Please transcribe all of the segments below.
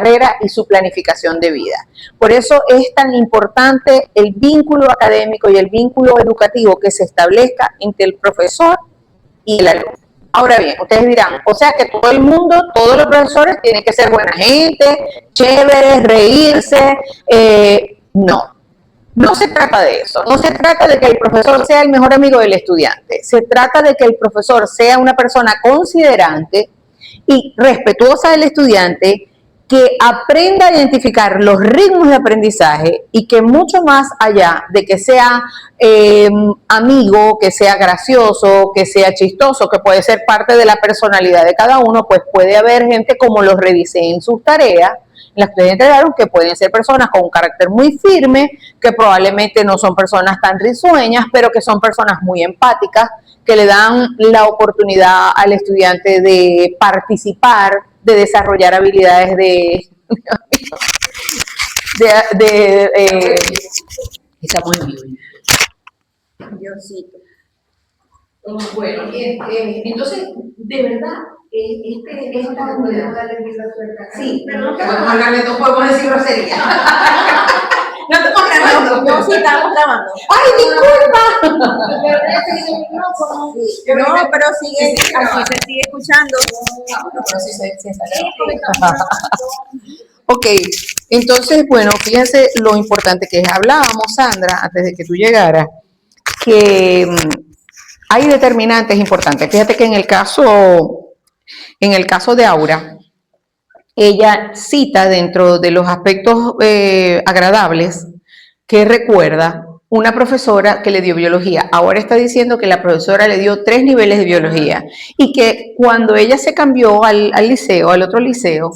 carrera y su planificación de vida. Por eso es tan importante el vínculo académico y el vínculo educativo que se establezca entre el profesor y el alumno. Ahora bien, ustedes dirán, o sea que todo el mundo, todos los profesores tienen que ser buena gente, chéveres, reírse. No se trata de eso, no se trata de que el profesor sea el mejor amigo del estudiante, se trata de que el profesor sea una persona considerante y respetuosa del estudiante, que aprenda a identificar los ritmos de aprendizaje y que mucho más allá de que sea amigo, que sea gracioso, que sea chistoso, que puede ser parte de la personalidad de cada uno, pues puede haber gente como los revisé en sus tareas, las que entregaron, que pueden ser personas con un carácter muy firme, que probablemente no son personas tan risueñas, pero que son personas muy empáticas, que le dan la oportunidad al estudiante de participar, de desarrollar habilidades estamos en vivo. Diosito. Bueno, entonces, de verdad, esta unidad. Sí, pero no podemos hablar de todo, podemos decir grosería. No estamos grabando. No, sí, estamos grabando. ¡Ay, disculpa! No, pero sigue, así se sigue escuchando. Ok, entonces, bueno, fíjense lo importante que es. Hablábamos, Sandra, antes de que tú llegaras, que hay determinantes importantes. Fíjate que en el caso de Aura, ella cita dentro de los aspectos agradables que recuerda una profesora que le dio biología. Ahora está diciendo que la profesora le dio 3 niveles de biología y que cuando ella se cambió al liceo, al otro liceo,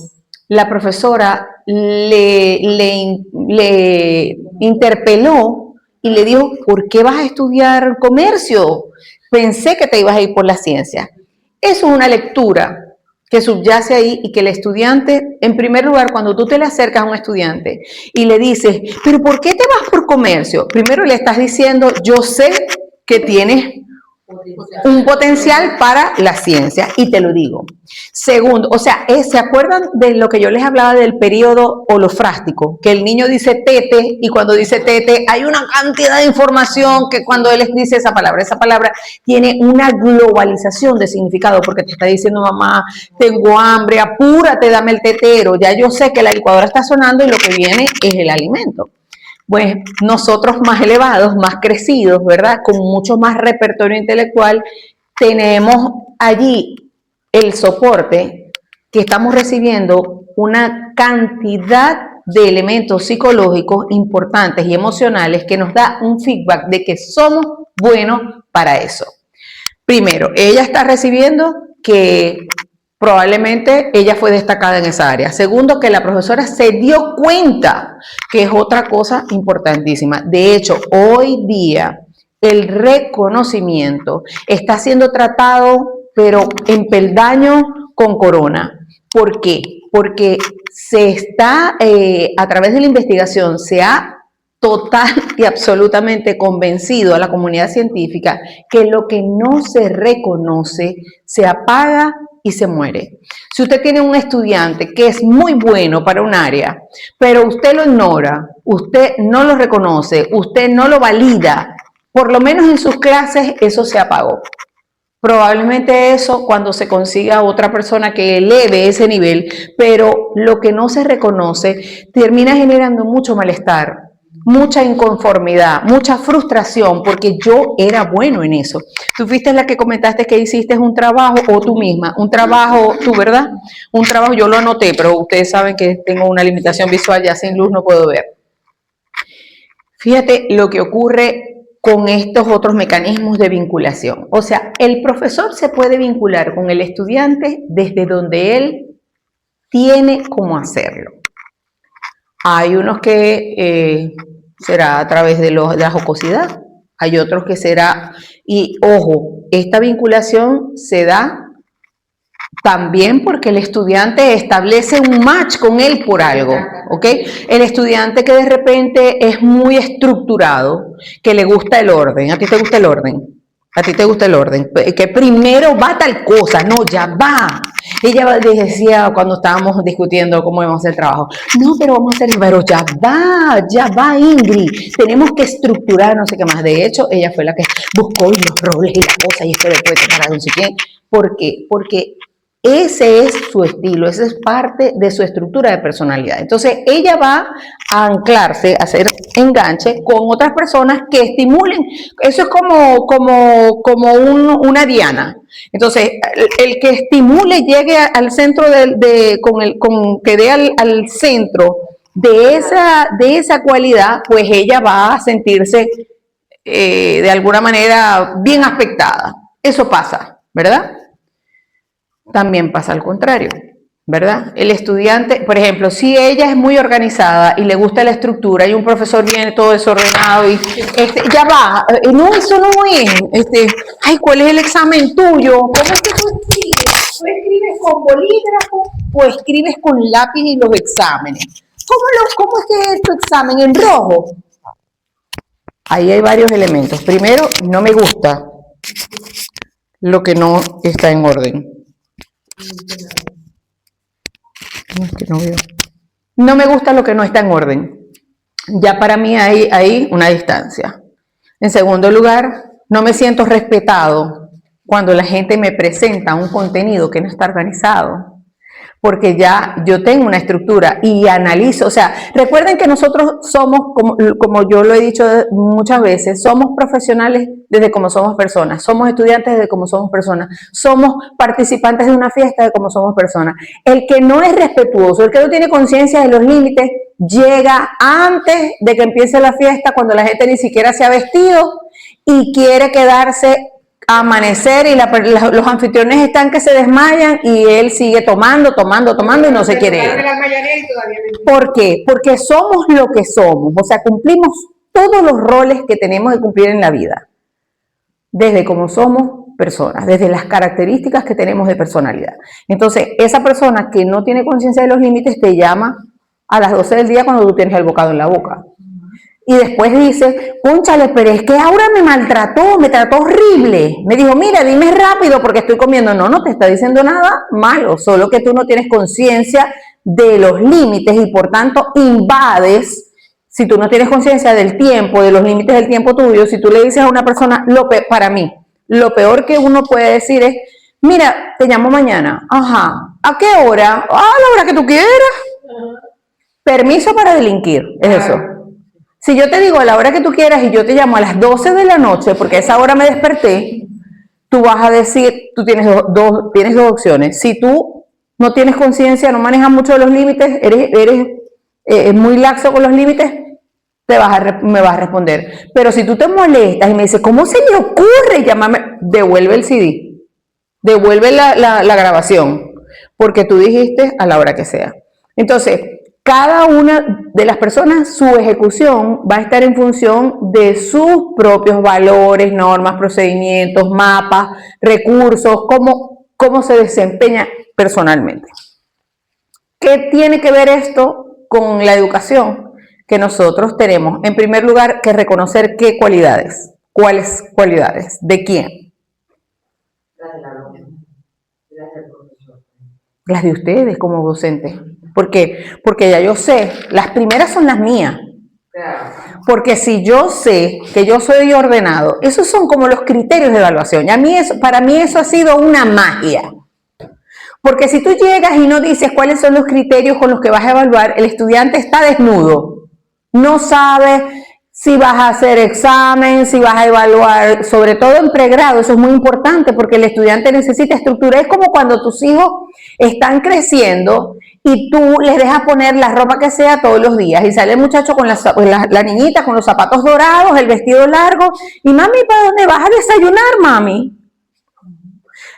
la profesora le interpeló y le dijo, ¿por qué vas a estudiar comercio? Pensé que te ibas a ir por la ciencia. Eso es una lectura que subyace ahí y que el estudiante, en primer lugar, cuando tú te le acercas a un estudiante y le dices, ¿pero por qué te vas por comercio? Primero le estás diciendo, yo sé que tienes un potencial para la ciencia y te lo digo. Segundo, o sea, ¿se acuerdan de lo que yo les hablaba del periodo holofrástico? Que el niño dice tete y cuando dice tete hay una cantidad de información que cuando él dice esa palabra tiene una globalización de significado porque te está diciendo mamá, tengo hambre, apúrate, dame el tetero, ya yo sé que la licuadora está sonando y lo que viene es el alimento. Pues nosotros más elevados, más crecidos, ¿verdad? Con mucho más repertorio intelectual, tenemos allí el soporte que estamos recibiendo una cantidad de elementos psicológicos importantes y emocionales que nos da un feedback de que somos buenos para eso. Primero, ella está recibiendo que probablemente ella fue destacada en esa área. Segundo, que la profesora se dio cuenta, que es otra cosa importantísima. De hecho, hoy día el reconocimiento está siendo tratado, pero en peldaño con corona. ¿Por qué? Porque se está, a través de la investigación, se ha total y absolutamente convencido a la comunidad científica que lo que no se reconoce se apaga y se muere. Si usted tiene un estudiante que es muy bueno para un área, pero usted lo ignora, usted no lo reconoce, usted no lo valida, por lo menos en sus clases eso se apagó. Probablemente eso cuando se consiga otra persona que eleve ese nivel, pero lo que no se reconoce termina generando mucho malestar, mucha inconformidad, mucha frustración, porque yo era bueno en eso. Tú fuiste la que comentaste que hiciste un trabajo, o tú misma, un trabajo, tú, ¿verdad? Un trabajo, yo lo anoté, pero ustedes saben que tengo una limitación visual, ya sin luz no puedo ver. Fíjate lo que ocurre con estos otros mecanismos de vinculación. O sea, el profesor se puede vincular con el estudiante desde donde él tiene cómo hacerlo. Hay unos que será a través de la jocosidad, hay otros que será, y ojo, esta vinculación se da también porque el estudiante establece un match con él por algo, ¿ok? El estudiante que de repente es muy estructurado, que le gusta el orden. ¿A ti te gusta el orden? A ti te gusta el orden, que primero va tal cosa, no, ya va. Ella decía cuando estábamos discutiendo cómo íbamos a hacer el trabajo, no, pero vamos a hacer, pero ya va, Ingrid, tenemos que estructurar no sé qué más. De hecho, ella fue la que buscó los roles y las cosas y esto después para no sé quién. ¿Por qué? Porque ese es su estilo, esa es parte de su estructura de personalidad. Entonces, ella va a anclarse, a hacer enganche con otras personas que estimulen. Eso es como una diana. Entonces, el que estimule, llegue al centro que dé al centro de esa cualidad, pues ella va a sentirse de alguna manera bien aspectada. Eso pasa, ¿verdad? También pasa al contrario, ¿verdad? El estudiante, por ejemplo, si ella es muy organizada y le gusta la estructura y un profesor viene todo desordenado y ya va, no, eso no es, ay, ¿cuál es el examen tuyo? ¿Cómo es que tú escribes? ¿Tú escribes con bolígrafo o escribes con lápiz y los exámenes? ¿Cómo es que es tu examen en rojo? Ahí hay varios elementos. Primero, no me gusta lo que no está en orden. No me gusta lo que no está en orden. Ya para mí hay una distancia. En segundo lugar, no me siento respetado cuando la gente me presenta un contenido que no está organizado. Porque ya yo tengo una estructura y analizo, o sea, recuerden que nosotros somos, como yo lo he dicho muchas veces, somos profesionales desde como somos personas, somos estudiantes desde como somos personas, somos participantes de una fiesta desde como somos personas. El que no es respetuoso, el que no tiene conciencia de los límites, llega antes de que empiece la fiesta, cuando la gente ni siquiera se ha vestido y quiere quedarse a amanecer y los anfitriones están que se desmayan y él sigue tomando y no se quiere ir. ¿Por qué? Porque somos lo que somos, o sea, cumplimos todos los roles que tenemos que cumplir en la vida, desde cómo somos personas, desde las características que tenemos de personalidad. Entonces, esa persona que no tiene conciencia de los límites te llama a las 12 del día cuando tú tienes el bocado en la boca. Y después dice, cónchale, pero es que Aura me trató horrible. Me dijo, mira, dime rápido porque estoy comiendo. No te está diciendo nada malo, solo que tú no tienes conciencia de los límites y por tanto invades, si tú no tienes conciencia del tiempo, de los límites del tiempo tuyo, si tú le dices a una persona, para mí, lo peor que uno puede decir es, mira, te llamo mañana. Ajá, ¿a qué hora? A la hora que tú quieras. Permiso para delinquir, es eso. Si yo te digo a la hora que tú quieras y yo te llamo a las 12 de la noche, porque a esa hora me desperté, tú vas a decir, tú tienes dos opciones. Si tú no tienes conciencia, no manejas mucho los límites, eres muy laxo con los límites, me vas a responder. Pero si tú te molestas y me dices, ¿cómo se le ocurre llamarme? Devuelve el CD, devuelve la grabación, porque tú dijiste a la hora que sea. Entonces, cada una de las personas, su ejecución va a estar en función de sus propios valores, normas, procedimientos, mapas, recursos, cómo se desempeña personalmente. ¿Qué tiene que ver esto con la educación? Que nosotros tenemos, en primer lugar, que reconocer qué cualidades. ¿Cuáles cualidades? ¿De quién? Las de ustedes como docentes. ¿Por qué? Porque ya yo sé, las primeras son las mías. Porque si yo sé que yo soy ordenado, esos son como los criterios de evaluación. Y para mí eso ha sido una magia. Porque si tú llegas y no dices cuáles son los criterios con los que vas a evaluar, el estudiante está desnudo. No sabe si vas a hacer examen, si vas a evaluar, sobre todo en pregrado, eso es muy importante porque el estudiante necesita estructura. Es como cuando tus hijos están creciendo y tú les dejas poner la ropa que sea todos los días y sale el muchacho con la niñita con los zapatos dorados, el vestido largo y mami, ¿para dónde vas a desayunar, mami?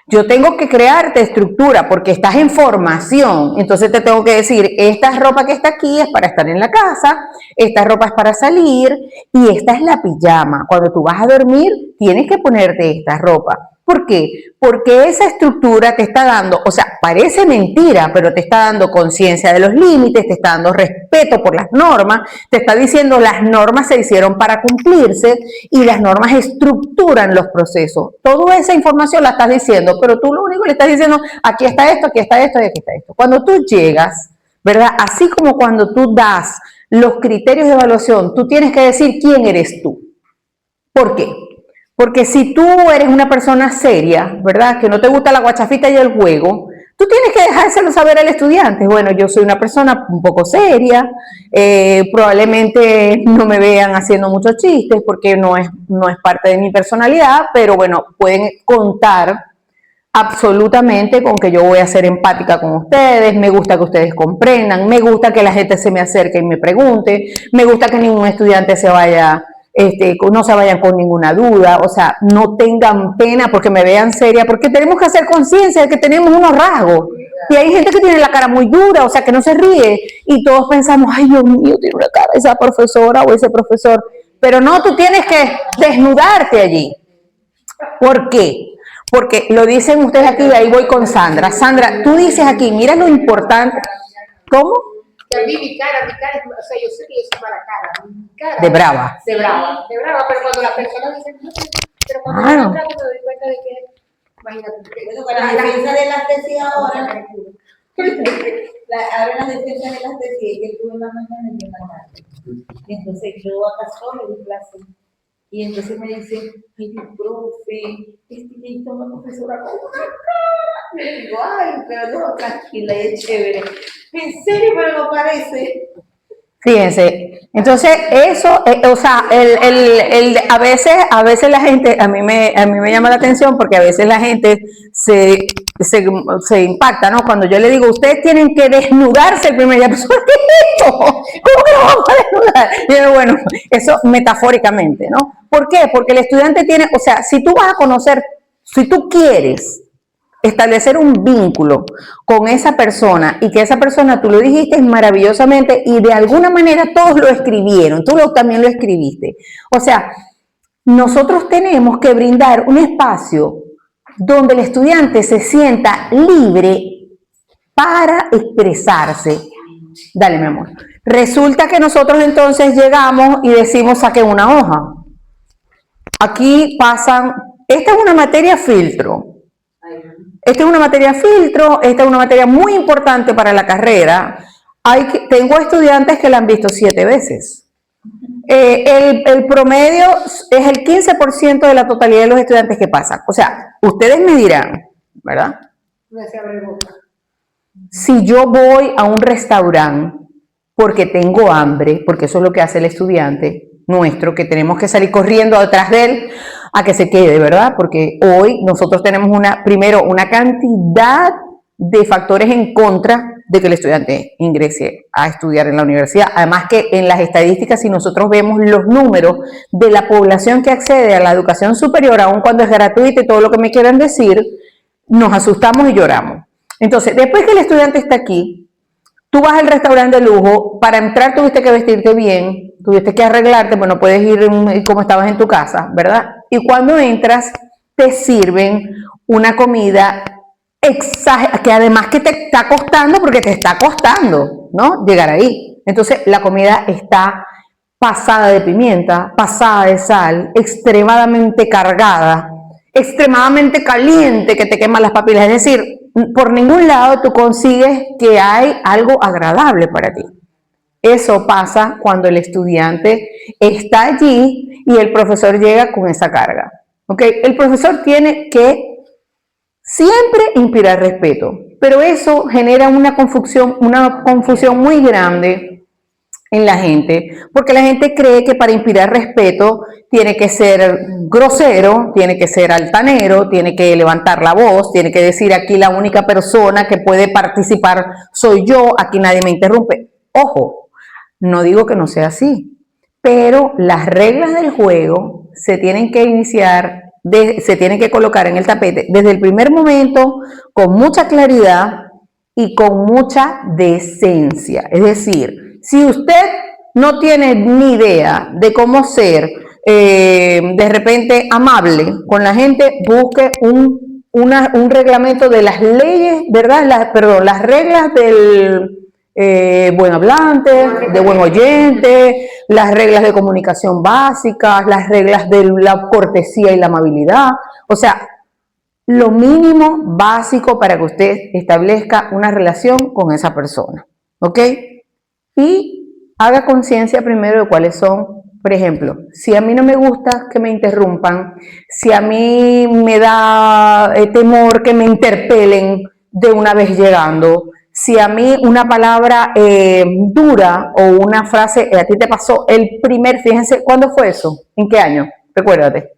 Yo tengo que crearte estructura porque estás en formación, entonces te tengo que decir, esta ropa que está aquí es para estar en la casa, esta ropa es para salir y esta es la pijama. Cuando tú vas a dormir, tienes que ponerte esta ropa. ¿Por qué? Porque esa estructura te está dando, o sea, parece mentira, pero te está dando conciencia de los límites, te está dando respeto por las normas, te está diciendo las normas se hicieron para cumplirse y las normas estructuran los procesos. Toda esa información la estás diciendo, pero tú lo único que le estás diciendo, aquí está esto, aquí está esto y aquí está esto. Cuando tú llegas, ¿verdad? Así como cuando tú das los criterios de evaluación, tú tienes que decir quién eres tú. ¿Por qué? Porque si tú eres una persona seria, ¿verdad? Que no te gusta la guachafita y el juego, tú tienes que dejárselo saber al estudiante. Bueno, yo soy una persona un poco seria, probablemente no me vean haciendo muchos chistes porque no es parte de mi personalidad, pero bueno, pueden contar absolutamente con que yo voy a ser empática con ustedes, me gusta que ustedes comprendan, me gusta que la gente se me acerque y me pregunte, me gusta que ningún estudiante se vaya, no se vayan con ninguna duda, o sea, no tengan pena porque me vean seria, porque tenemos que hacer conciencia de que tenemos unos rasgos. Y hay gente que tiene la cara muy dura, o sea, que no se ríe, y todos pensamos, ay, Dios mío, tiene una cara esa profesora o ese profesor, pero no, tú tienes que desnudarte allí. ¿Por qué? Porque lo dicen ustedes aquí, y ahí voy con Sandra. Sandra, tú dices aquí, mira lo importante. ¿Cómo? Que a mí mi cara, o sea, yo sé que yo soy mala cara, mi cara. De brava. De brava, pero cuando las personas dicen, no, pero cuando Claro. yo trato me doy cuenta de que, imagínate, Bueno, con la defensa de las tesis ahora, ahora la defensa de las tesis, que tuve en la mañana y en la tarde. Y entonces yo acá sola di clase. Y entonces me dice, ay, profe, que hizo una profesora con una cara. Y le digo, ay, pero no, tranquila, es chévere. En serio, pero no parece. Fíjense, entonces eso, o sea, a veces la gente, a mí me llama la atención porque a veces la gente se impacta, ¿no? Cuando yo le digo, ustedes tienen que desnudarse el primer día, pues, ¿qué es esto? ¿Cómo que nos vamos a desnudar? Y yo, bueno, eso metafóricamente, ¿no? ¿Por qué? Porque el estudiante tiene, o sea, si tú vas a conocer, si tú quieres establecer un vínculo con esa persona y que esa persona, tú lo dijiste maravillosamente y de alguna manera todos lo escribieron, también lo escribiste. O sea, nosotros tenemos que brindar un espacio donde el estudiante se sienta libre para expresarse. Dale, mi amor. Resulta que nosotros entonces llegamos y decimos, saquen una hoja. Aquí pasan, esta es una materia filtro. Esta es una materia filtro, esta es una materia muy importante para la carrera. Tengo estudiantes que la han visto 7 veces. El promedio es el 15% de la totalidad de los estudiantes que pasan. O sea, ustedes me dirán, ¿verdad? Si yo voy a un restaurante porque tengo hambre, porque eso es lo que hace el estudiante nuestro, que tenemos que salir corriendo detrás de él a que se quede, ¿verdad? Porque hoy nosotros tenemos primero una cantidad de factores en contra de que el estudiante ingrese a estudiar en la universidad. Además que en las estadísticas, si nosotros vemos los números de la población que accede a la educación superior, aun cuando es gratuita y todo lo que me quieran decir, nos asustamos y lloramos. Entonces, después que el estudiante está aquí, tú vas al restaurante de lujo, para entrar tuviste que vestirte bien, tuviste que arreglarte, bueno, puedes ir como estabas en tu casa, ¿verdad? Y cuando entras, te sirven una comida que además que te está costando, porque te está costando, ¿no? Llegar ahí. Entonces, la comida está pasada de pimienta, pasada de sal, extremadamente cargada, extremadamente caliente que te quema las papilas. Es decir, por ningún lado tú consigues que hay algo agradable para ti. Eso pasa cuando el estudiante está allí y el profesor llega con esa carga. ¿Okay? El profesor tiene que siempre inspirar respeto, pero eso genera una confusión muy grande en la gente, porque la gente cree que para inspirar respeto tiene que ser grosero, tiene que ser altanero, tiene que levantar la voz, tiene que decir aquí la única persona que puede participar soy yo, aquí nadie me interrumpe. Ojo, no digo que no sea así, pero las reglas del juego se tienen que iniciar, se tienen que colocar en el tapete desde el primer momento con mucha claridad y con mucha decencia. Es decir, si usted no tiene ni idea de cómo ser de repente amable con la gente, busque un reglamento de las leyes, ¿verdad? Perdón, las reglas del buen hablante, de buen oyente, las reglas de comunicación básicas, las reglas de la cortesía y la amabilidad. O sea, lo mínimo básico para que usted establezca una relación con esa persona, ¿ok? Y haga conciencia primero de cuáles son, por ejemplo, si a mí no me gusta que me interrumpan, si a mí me da temor que me interpelen de una vez llegando, si a mí una palabra dura o una frase, a ti te pasó fíjense, ¿cuándo fue eso? ¿En qué año? Recuérdate.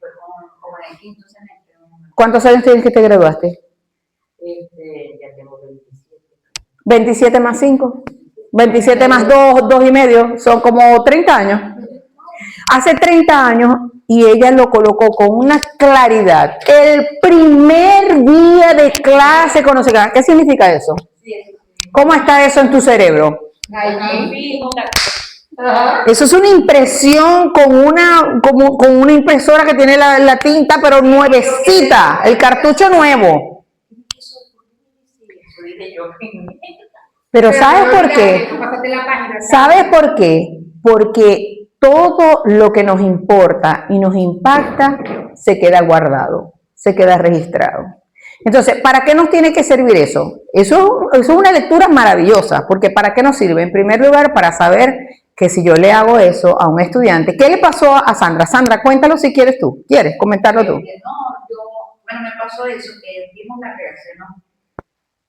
Fue como en el quinto semestre. ¿Cuántos años tienes que te graduaste? Ya tengo 27. 27 más 5. 27 más 2, 2 y medio, son como 30 años. Hace 30 años, y ella lo colocó con una claridad. El primer día de clase, ¿qué significa eso? ¿Cómo está eso en tu cerebro? Eso es una impresión con una impresora que tiene la tinta, pero nuevecita, el cartucho nuevo. Pero ¿sabes por qué? ¿Sabes por qué? Porque todo lo que nos importa y nos impacta se queda guardado, se queda registrado. Entonces, ¿para qué nos tiene que servir eso? Eso es una lectura maravillosa, porque ¿para qué nos sirve? En primer lugar, para saber que si yo le hago eso a un estudiante, ¿qué le pasó a Sandra? Sandra, cuéntalo si quieres tú. ¿Quieres comentarlo tú? No, me pasó eso, que dimos la clase, ¿no?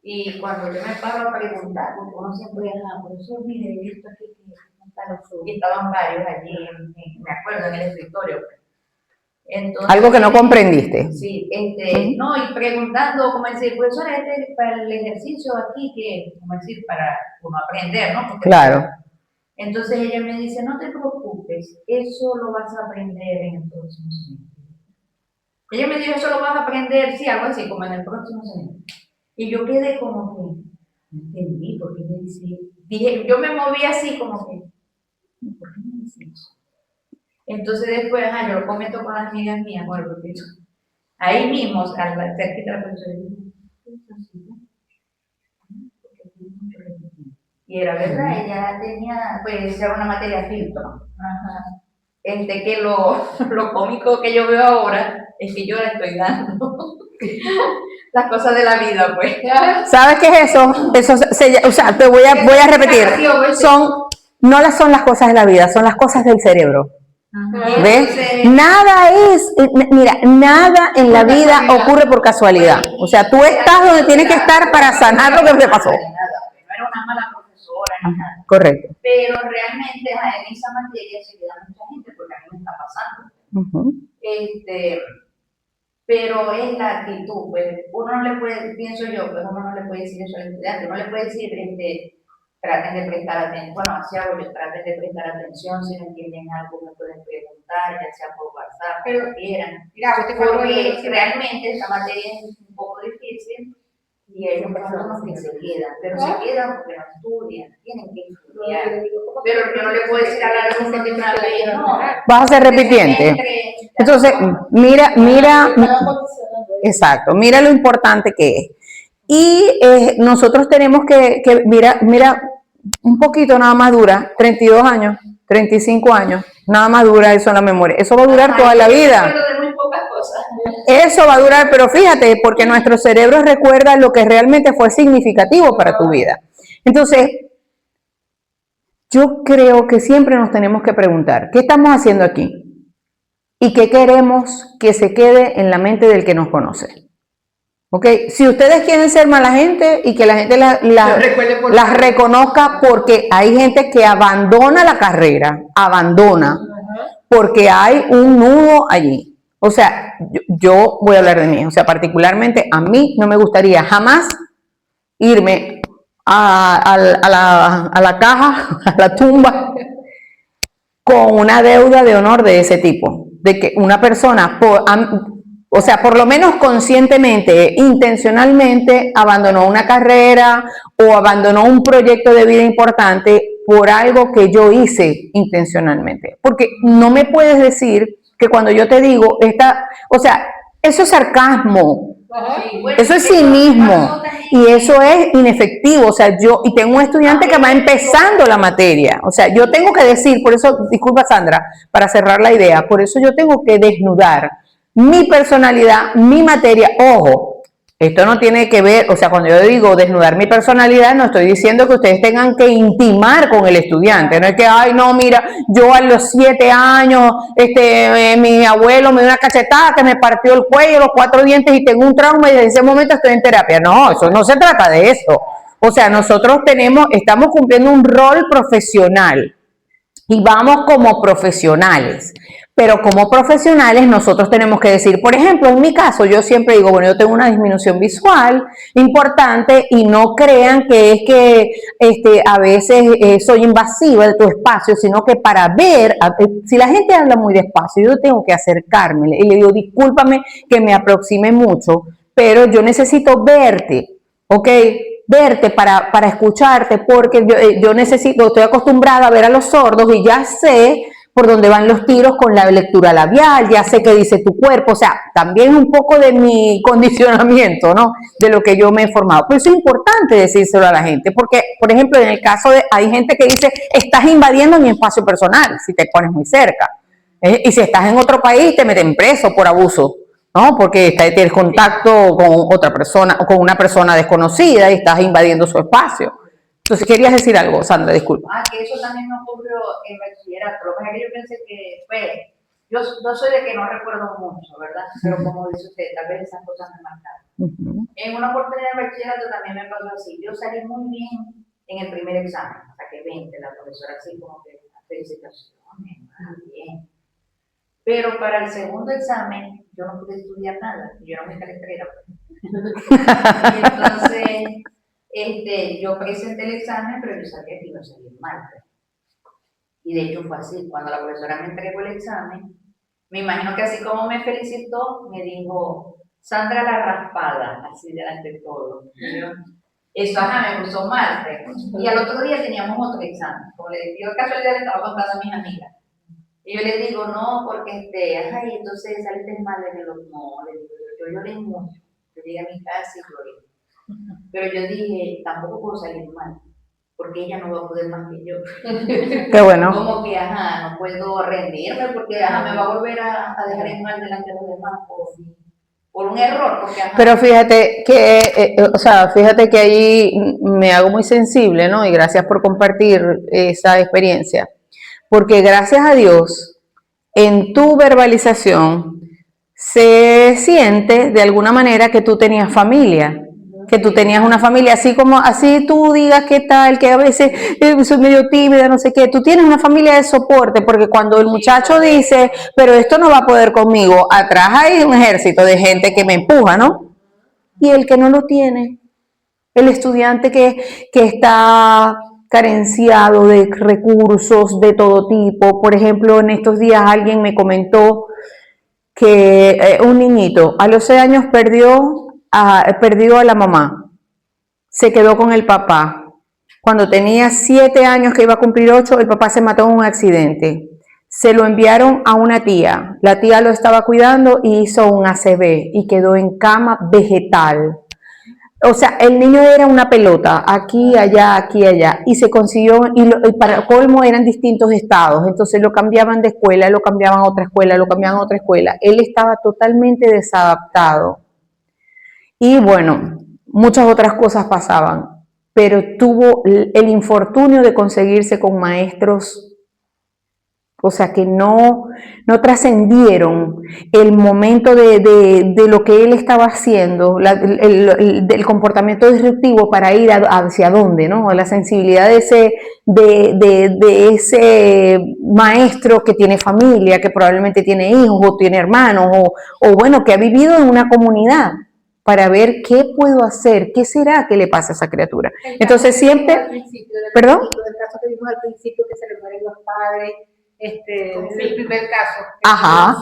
Y cuando yo me paro a preguntar, porque uno siempre profesor, mire, he visto aquí que estaban varios allí, me acuerdo, en el escritorio. Entonces, algo que no comprendiste. Sí, no, y preguntando, como decir, profesora, para el ejercicio aquí, que, como decir, para uno aprender, ¿no? Porque, claro. Entonces ella me dice, no te preocupes, eso lo vas a aprender en el próximo semestre. Ella me dijo, eso lo vas a aprender, sí, algo así, como en el próximo semestre. Y yo quedé como que, no entendí, ¿por qué me dice? Dije, yo me moví así como que, ¿por qué me dice eso? Entonces después, yo lo comento con las amigas mías, bueno, porque ahí mismo, al cerquita de la profesora, y era verdad, ella tenía, pues, era una materia filtro. Ajá. Que lo cómico que yo veo ahora es que yo la estoy dando. Las cosas de la vida, pues. ¿Sabes qué es eso? O sea, te voy a repetir. No son las cosas de la vida, son las cosas del cerebro. ¿Ves? Nada en la vida ocurre por casualidad. O sea, tú estás donde tienes que estar para sanar lo que te pasó. No era una mala profesora ni nada. Correcto. Pero realmente en esa materia se queda mucha gente porque a mí me está pasando. Pero es la actitud, pues uno no le puede, pienso yo, pues uno no le puede decir eso al estudiante, no le puede decir, traten de prestar atención, bueno, así hago yo, traten de prestar atención, si no entienden algo me pueden preguntar, ya sea por WhatsApp, pero quieran. Porque realmente esta materia es un poco difícil y hay personas que se quedan, pero se quedan porque no estudian, tienen que estudiar. Pero yo no le puedo decir a la alumna de una vez, no. Vas a ser repitiente. Entonces, mira, exacto, mira lo importante que es. Y nosotros tenemos que mira, un poquito nada más dura, 32 años, 35 años, nada más dura eso en la memoria. Eso va a durar toda la vida. Eso va a durar, pero fíjate, porque nuestro cerebro recuerda lo que realmente fue significativo para tu vida. Entonces, yo creo que siempre nos tenemos que preguntar, ¿qué estamos haciendo aquí? ¿Y qué queremos que se quede en la mente del que nos conoce? ¿Ok? Si ustedes quieren ser mala gente y que la gente las reconozca, porque hay gente que abandona la carrera, porque hay un nudo allí. O sea, yo voy a hablar de mí, o sea, particularmente a mí no me gustaría jamás irme a la caja, a la tumba, con una deuda de honor de ese tipo, de que una persona, o sea, por lo menos conscientemente, intencionalmente, abandonó una carrera o abandonó un proyecto de vida importante por algo que yo hice intencionalmente. Porque no me puedes decir que cuando yo te digo, o sea, eso es sarcasmo, eso es cinismo y eso es inefectivo. O sea, y tengo un estudiante que va empezando la materia. O sea, yo tengo que decir, por eso, disculpa Sandra, para cerrar la idea, por eso yo tengo que desnudar mi personalidad, mi materia. Ojo, esto no tiene que ver, o sea, cuando yo digo desnudar mi personalidad, no estoy diciendo que ustedes tengan que intimar con el estudiante. No es que, ay, no, mira, yo a los 7 años, mi abuelo me dio una cachetada que me partió el cuello, los 4 dientes y tengo un trauma y desde ese momento estoy en terapia. No, eso no se trata de eso. O sea, nosotros estamos cumpliendo un rol profesional y vamos como profesionales. Pero como profesionales nosotros tenemos que decir, por ejemplo, en mi caso, yo siempre digo, bueno, yo tengo una disminución visual importante y no crean que es que a veces soy invasiva de tu espacio, sino que para ver, si la gente habla muy despacio, yo tengo que acercarme y le digo, discúlpame que me aproxime mucho, pero yo necesito verte, ¿ok? Verte para escucharte, porque yo estoy acostumbrada a ver a los sordos y ya sé por dónde van los tiros con la lectura labial, ya sé qué dice tu cuerpo, o sea, también un poco de mi condicionamiento, ¿no? De lo que yo me he formado. Pero eso es importante decírselo a la gente, porque, por ejemplo, en el caso hay gente que dice, estás invadiendo mi espacio personal, si te pones muy cerca. Y si estás en otro país, te meten preso por abuso, ¿no? Porque tienes contacto con otra persona, o con una persona desconocida y estás invadiendo su espacio. Entonces, querías decir algo, Sandra, disculpa. Que eso también me ocurrió en bachillerato. Lo que pasa es que yo pensé que fue, yo no soy de que no recuerdo mucho, ¿verdad? Pero como dice usted, tal vez esas cosas me marcaron. En una oportunidad de bachillerato también me pasó así. Yo salí muy bien en el primer examen, saqué 20, la profesora así como que, felicitaciones, bien. Pero para el segundo examen, yo no pude estudiar nada, yo era muy caretrera. Y entonces, yo presenté el examen, pero yo sabía que iba a salir mal. Y de hecho fue así, cuando la profesora me entregó el examen, me imagino que así como me felicitó, me dijo, Sandra la raspada, así delante de todo. Eso, me puso mal. Y al otro día teníamos otro examen. Como le digo, casualidad le estaba contando a mis amigas. Y yo le digo, no, porque y entonces saliste mal en el no, le digo, yo lloré mucho. Yo llegué a mi casa y lloré. Pero yo dije, tampoco puedo salir mal, porque ella no va a poder más que yo. Qué bueno. Como que, no puedo rendirme, porque me va a volver a dejar en mal delante de los demás por un error. Porque, Pero fíjate que ahí me hago muy sensible, ¿no? Y gracias por compartir esa experiencia. Porque gracias a Dios, en tu verbalización se siente de alguna manera que tú tenías familia, que tú tenías una familia, así tú digas qué tal, que a veces soy medio tímida, no sé qué, tú tienes una familia de soporte, porque cuando el muchacho dice, pero esto no va a poder conmigo, atrás hay un ejército de gente que me empuja, ¿no? Y el que no lo tiene, el estudiante que está carenciado de recursos de todo tipo. Por ejemplo, en estos días alguien me comentó que un niñito a los 6 años perdió a la mamá, se quedó con el papá. Cuando tenía 7 años, que iba a cumplir 8, el papá se mató en un accidente. Se lo enviaron a una tía. La tía lo estaba cuidando y hizo un ACV y quedó en cama vegetal. O sea, el niño era una pelota, aquí, allá, y se consiguió, y para colmo eran distintos estados, entonces lo cambiaban de escuela, lo cambiaban a otra escuela, lo cambiaban a otra escuela. Él estaba totalmente desadaptado. Y bueno, muchas otras cosas pasaban, pero tuvo el infortunio de conseguirse con maestros, o sea, que no trascendieron el momento de lo que él estaba haciendo, el comportamiento disruptivo para ir hacia dónde, ¿no? La sensibilidad de ese maestro que tiene familia, que probablemente tiene hijos o tiene hermanos, o bueno, que ha vivido en una comunidad, para ver qué puedo hacer, qué será que le pasa a esa criatura. Entonces siempre, ¿perdón? El caso que vimos al principio, que se le mueren los padres, el primer caso. Ajá,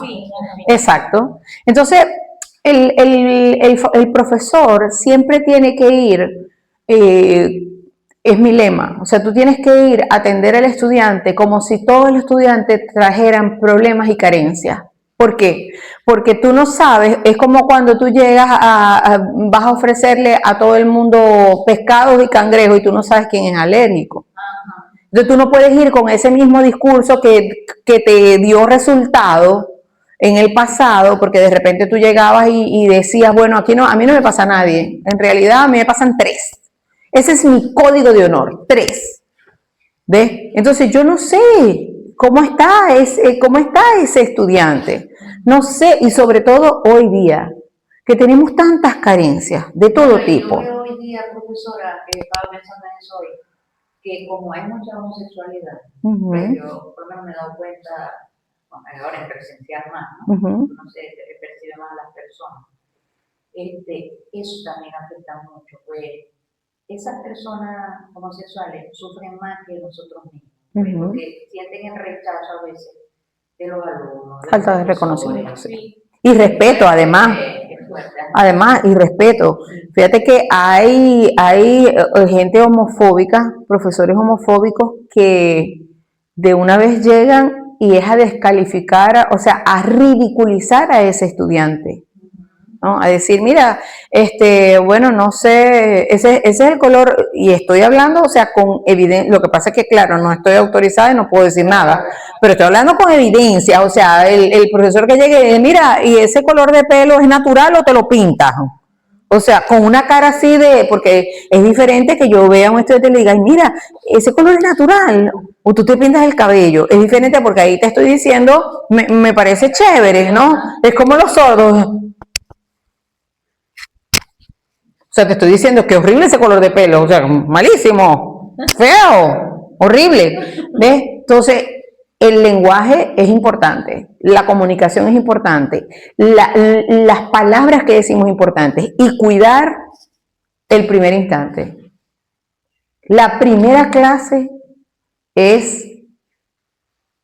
exacto. Entonces, el profesor siempre tiene que ir es mi lema. O sea, tú tienes que ir a atender al estudiante como si todos los estudiantes trajeran problemas y carencias. ¿Por qué? Porque tú no sabes, es como cuando tú llegas vas a ofrecerle a todo el mundo pescados y cangrejos y tú no sabes quién es alérgico. Entonces tú no puedes ir con ese mismo discurso que te dio resultado en el pasado, porque de repente tú llegabas y decías, bueno, aquí no, a mí no me pasa a nadie. En realidad a mí me pasan 3. Ese es mi código de honor, 3. ¿Ves? Entonces yo no sé cómo está ese estudiante. No sé, y sobre todo hoy día, que tenemos tantas carencias de todo tipo. Yo veo hoy día, profesora, que estaba pensando en eso hoy, que como hay mucha homosexualidad, pues yo por lo menos me he dado cuenta, bueno, ahora en presencial más, ¿no? No se percibe más a las personas. Eso también afecta mucho, pues esas personas homosexuales sufren más que nosotros mismos, porque sienten el rechazo a veces de los alumnos. Falta de reconocimiento, sí. Y respeto, además. Además, y respeto. Fíjate que hay gente homofóbica, profesores homofóbicos que de una vez llegan y es a descalificar, o sea, a ridiculizar a ese estudiante, ¿no? A decir, mira, bueno, no sé, ese es el color, y estoy hablando, o sea, con evidencia. Lo que pasa es que, claro, no estoy autorizada y no puedo decir nada, pero estoy hablando con evidencia. O sea, el profesor que llegue, mira, ¿y ese color de pelo es natural o te lo pintas? O sea, con una cara así porque es diferente que yo vea a un estudiante y le diga, mira, ese color es natural, o tú te pintas el cabello. Es diferente porque ahí te estoy diciendo, me parece chévere, ¿no? Es como los sordos. O sea, te estoy diciendo que horrible ese color de pelo, o sea, malísimo, feo, horrible. ¿Ves? Entonces, el lenguaje es importante, la comunicación es importante, las palabras que decimos importantes y cuidar el primer instante. La primera clase es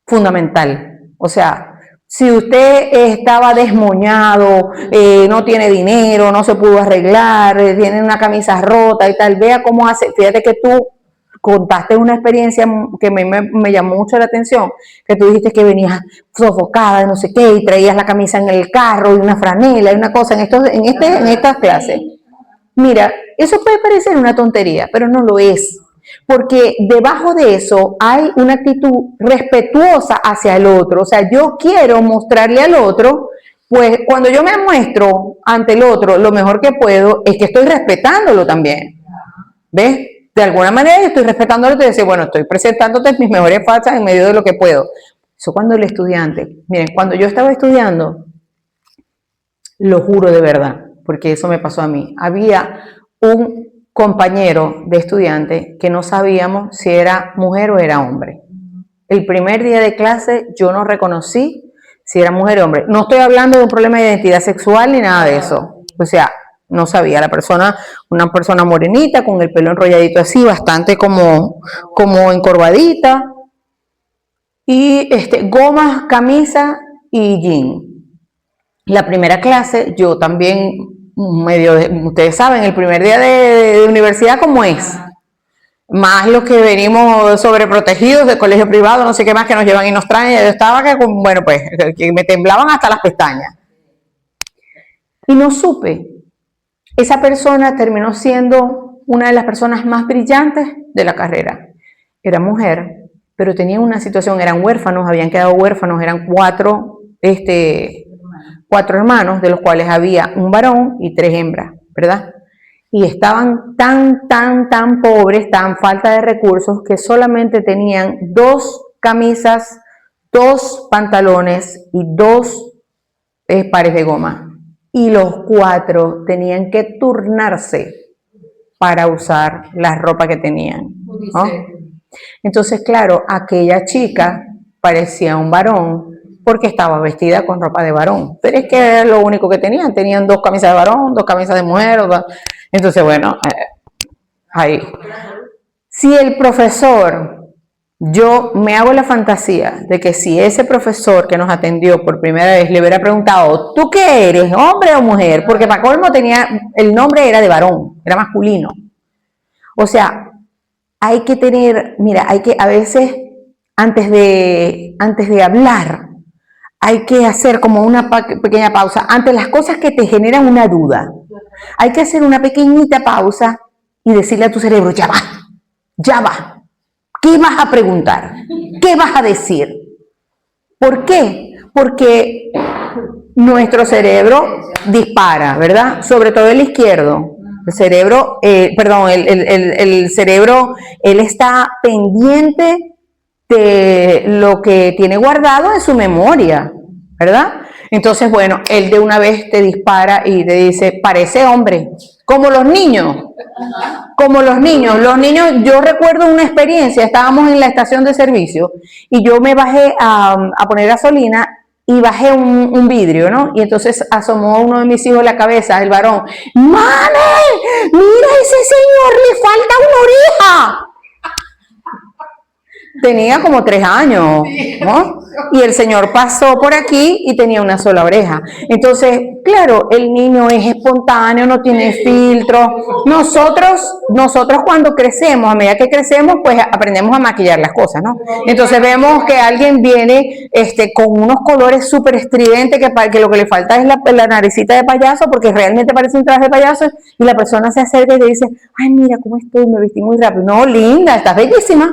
fundamental. O sea, si usted estaba desmoñado, no tiene dinero, no se pudo arreglar, tiene una camisa rota y tal, vea cómo hace. Fíjate que tú contaste una experiencia que me llamó mucho la atención, que tú dijiste que venías sofocada, no sé qué, y traías la camisa en el carro y una franela y una cosa en estas clases. Mira, eso puede parecer una tontería, pero no lo es. Porque debajo de eso hay una actitud respetuosa hacia el otro. O sea, yo quiero mostrarle al otro, pues cuando yo me muestro ante el otro, lo mejor que puedo es que estoy respetándolo también. ¿Ves? De alguna manera yo estoy respetándolo y decir, bueno, estoy presentándote mis mejores fachas en medio de lo que puedo. Eso cuando el estudiante, miren, cuando yo estaba estudiando, lo juro de verdad, porque eso me pasó a mí, había un compañero de estudiante que no sabíamos si era mujer o era hombre. El primer día de clase yo no reconocí si era mujer o hombre. No estoy hablando de un problema de identidad sexual ni nada de eso. O sea, no sabía. La persona, una persona morenita con el pelo enrolladito así, bastante como encorvadita. Y gomas, camisa y jean. La primera clase yo también ustedes saben, el primer día de universidad cómo es, más los que venimos sobreprotegidos del colegio privado, no sé qué más que nos llevan y nos traen. Yo estaba bueno, pues, que me temblaban hasta las pestañas. Y no supe. Esa persona terminó siendo una de las personas más brillantes de la carrera. Era mujer, pero tenía una situación, eran huérfanos, habían quedado huérfanos, eran 4 hermanos, de los cuales había un varón y 3 hembras, ¿verdad? Y estaban tan pobres, tan falta de recursos, que solamente tenían 2 camisas, 2 pantalones y 2 pares de goma. Y los 4 tenían que turnarse para usar la ropa que tenían, ¿no? Entonces, claro, aquella chica parecía un varón, porque estaba vestida con ropa de varón, pero es que era lo único que tenían 2 camisas de varón, 2 camisas de mujer, entonces bueno, ahí. Si el profesor, yo me hago la fantasía de que si ese profesor que nos atendió por primera vez le hubiera preguntado, ¿tú qué eres, hombre o mujer? Porque para colmo el nombre era de varón, era masculino. O sea, hay que tener, mira, hay que a veces antes de hablar, hay que hacer como una pequeña pausa ante las cosas que te generan una duda. Hay que hacer una pequeñita pausa y decirle a tu cerebro, ya va. ¿Qué vas a preguntar? ¿Qué vas a decir? ¿Por qué? Porque nuestro cerebro dispara, ¿verdad? Sobre todo el izquierdo. El cerebro, el cerebro, él está pendiente de lo que tiene guardado en su memoria, ¿verdad? Entonces, bueno, él de una vez te dispara y te dice, parece hombre, como los niños. Los niños, yo recuerdo una experiencia, estábamos en la estación de servicio y yo me bajé a poner gasolina y bajé un vidrio, ¿no? Y entonces asomó uno de mis hijos la cabeza, el varón, ¡mame! ¡Mira ese señor, le falta una oreja! Tenía como 3 años, ¿no? Y el señor pasó por aquí y tenía una sola oreja. Entonces, claro, el niño es espontáneo, no tiene filtro. Nosotros cuando crecemos, a medida que crecemos, pues aprendemos a maquillar las cosas, ¿no? Entonces vemos que alguien viene con unos colores súper estridentes, que lo que le falta es la naricita de payaso, porque realmente parece un traje de payaso, y la persona se acerca y te dice, ay, mira cómo estoy, me vestí muy rápido. No, linda, estás bellísima.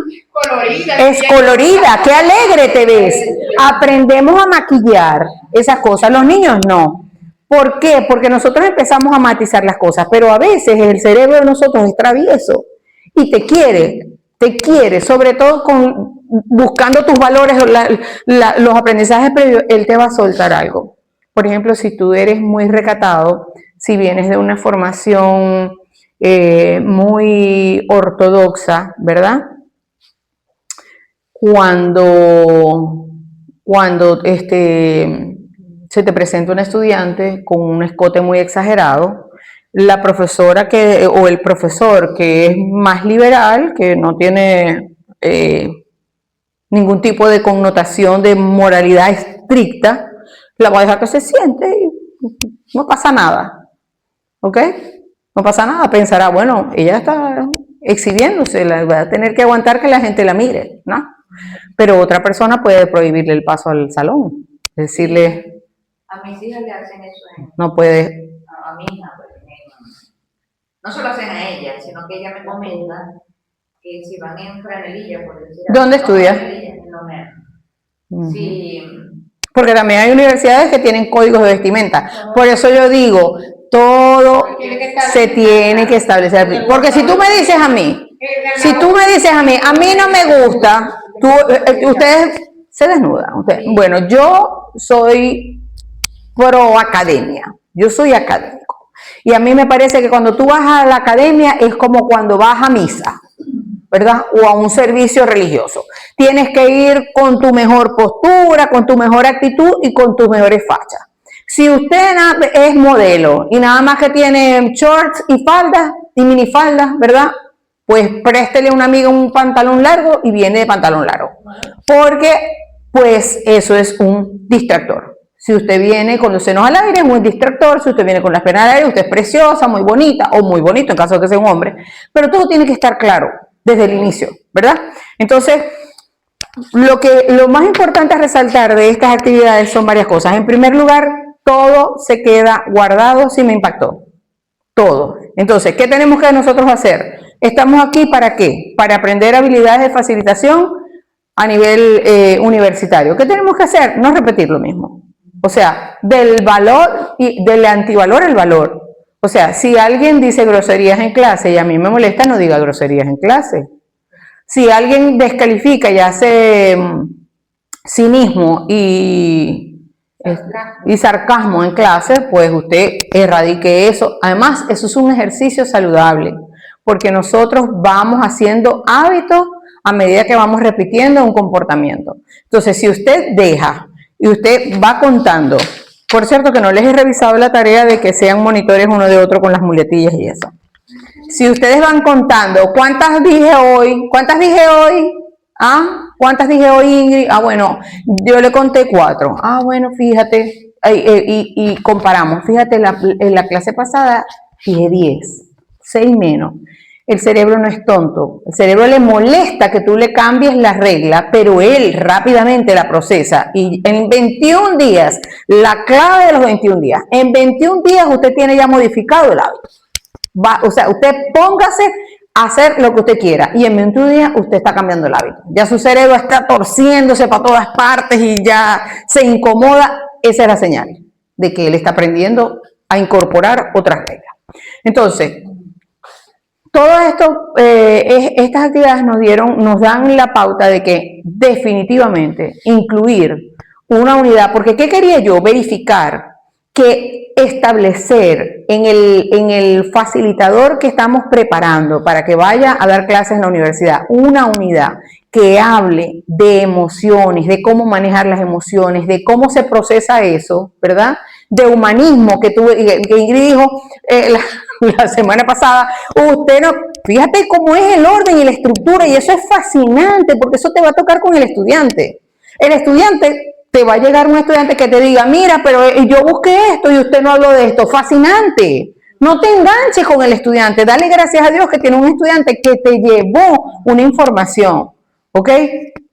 Es colorida, qué alegre te ves. Aprendemos a maquillar esas cosas, los niños no. ¿Por qué? Porque nosotros empezamos a matizar las cosas, pero a veces el cerebro de nosotros es travieso y te quiere, sobre todo buscando tus valores, los aprendizajes previos, él te va a soltar algo. Por ejemplo, si tú eres muy recatado, si vienes de una formación muy ortodoxa, ¿verdad? Cuando se te presenta un estudiante con un escote muy exagerado, la profesora o el profesor que es más liberal, que no tiene ningún tipo de connotación de moralidad estricta, la va a dejar que se siente y no pasa nada, ¿ok? No pasa nada, pensará, bueno, ella está exhibiéndose, va a tener que aguantar que la gente la mire, ¿no? Pero otra persona puede prohibirle el paso al salón, decirle... A mis hijas le hacen eso. No puede... A mi hija, pues, no solo hacen a ella, sino que ella me comenta que si van en franelilla, por decir... ¿Dónde estudia? En la UNED. Sí. Porque también hay universidades que tienen códigos de vestimenta. Por eso yo digo, todo se tiene que establecer. Porque si tú me dices a mí, a mí no me gusta, ustedes se desnudan. Bueno, yo soy pro academia, yo soy académico. Y a mí me parece que cuando tú vas a la academia es como cuando vas a misa, ¿verdad? O a un servicio religioso. Tienes que ir con tu mejor postura, con tu mejor actitud y con tus mejores fachas. Si usted es modelo y nada más que tiene shorts y faldas y minifaldas, ¿verdad? Pues préstele a una amiga un pantalón largo y viene de pantalón largo. Porque, pues, eso es un distractor. Si usted viene con los senos al aire, es un distractor. Si usted viene con las piernas al aire, usted es preciosa, muy bonita, o muy bonito en caso de que sea un hombre. Pero todo tiene que estar claro desde el inicio, ¿verdad? Entonces, lo más importante a resaltar de estas actividades son varias cosas. En primer lugar, todo se queda guardado si me impactó. Todo. Entonces, ¿qué tenemos que nosotros hacer? ¿Estamos aquí para qué? Para aprender habilidades de facilitación a nivel universitario. ¿Qué tenemos que hacer? No repetir lo mismo. O sea, del valor y del antivalor el valor. O sea, si alguien dice groserías en clase y a mí me molesta, no diga groserías en clase. Si alguien descalifica y hace cinismo y sarcasmo en clase, pues usted erradique eso. Además, eso es un ejercicio saludable, porque nosotros vamos haciendo hábitos a medida que vamos repitiendo un comportamiento. Entonces, si usted deja y usted va contando, por cierto que no les he revisado la tarea de que sean monitores uno de otro con las muletillas y eso. Si ustedes van contando, ¿cuántas dije hoy? ¿Cuántas dije hoy? ¿Ah? ¿Cuántas dije hoy, Ingrid? Ah, bueno, yo le conté 4. Ah, bueno, fíjate, y comparamos. Fíjate, en la clase pasada dije 10, 6 menos. El cerebro no es tonto. El cerebro le molesta que tú le cambies la regla, pero él rápidamente la procesa. Y en 21 días, la clave de los 21 días, en 21 días usted tiene ya modificado el hábito. O sea, usted póngase a hacer lo que usted quiera y en 21 días usted está cambiando el hábito. Ya su cerebro está torciéndose para todas partes y ya se incomoda. Esa es la señal de que él está aprendiendo a incorporar otras reglas. Entonces, todo esto, estas actividades nos dan la pauta de que definitivamente incluir una unidad, porque ¿qué quería yo? Verificar que establecer en el facilitador que estamos preparando para que vaya a dar clases en la universidad, una unidad que hable de emociones, de cómo manejar las emociones, de cómo se procesa eso, ¿verdad? De humanismo, que Ingrid dijo la semana pasada, usted no, fíjate cómo es el orden y la estructura, y eso es fascinante, porque eso te va a tocar con el estudiante. El estudiante, te va a llegar un estudiante que te diga, mira, pero yo busqué esto y usted no habló de esto, fascinante. No te enganches con el estudiante, dale gracias a Dios que tiene un estudiante que te llevó una información, ¿ok?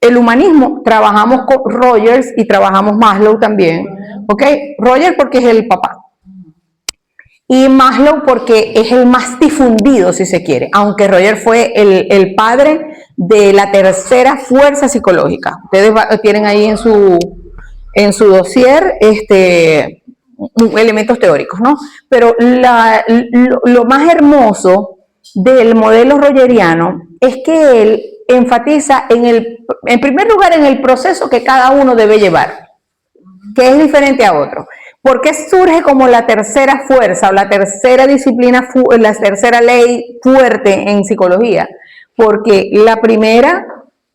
El humanismo, trabajamos con Rogers y trabajamos Maslow también, ¿ok? Rogers porque es el papá. Y Maslow porque es el más difundido, si se quiere, aunque Rogers fue el padre de la tercera fuerza psicológica. Ustedes tienen ahí en su dossier elementos teóricos, ¿no? Pero lo más hermoso del modelo rogeriano es que él enfatiza en primer lugar en el proceso que cada uno debe llevar, que es diferente a otro. ¿Por qué surge como la tercera fuerza o la tercera disciplina, la tercera ley fuerte en psicología? Porque la primera,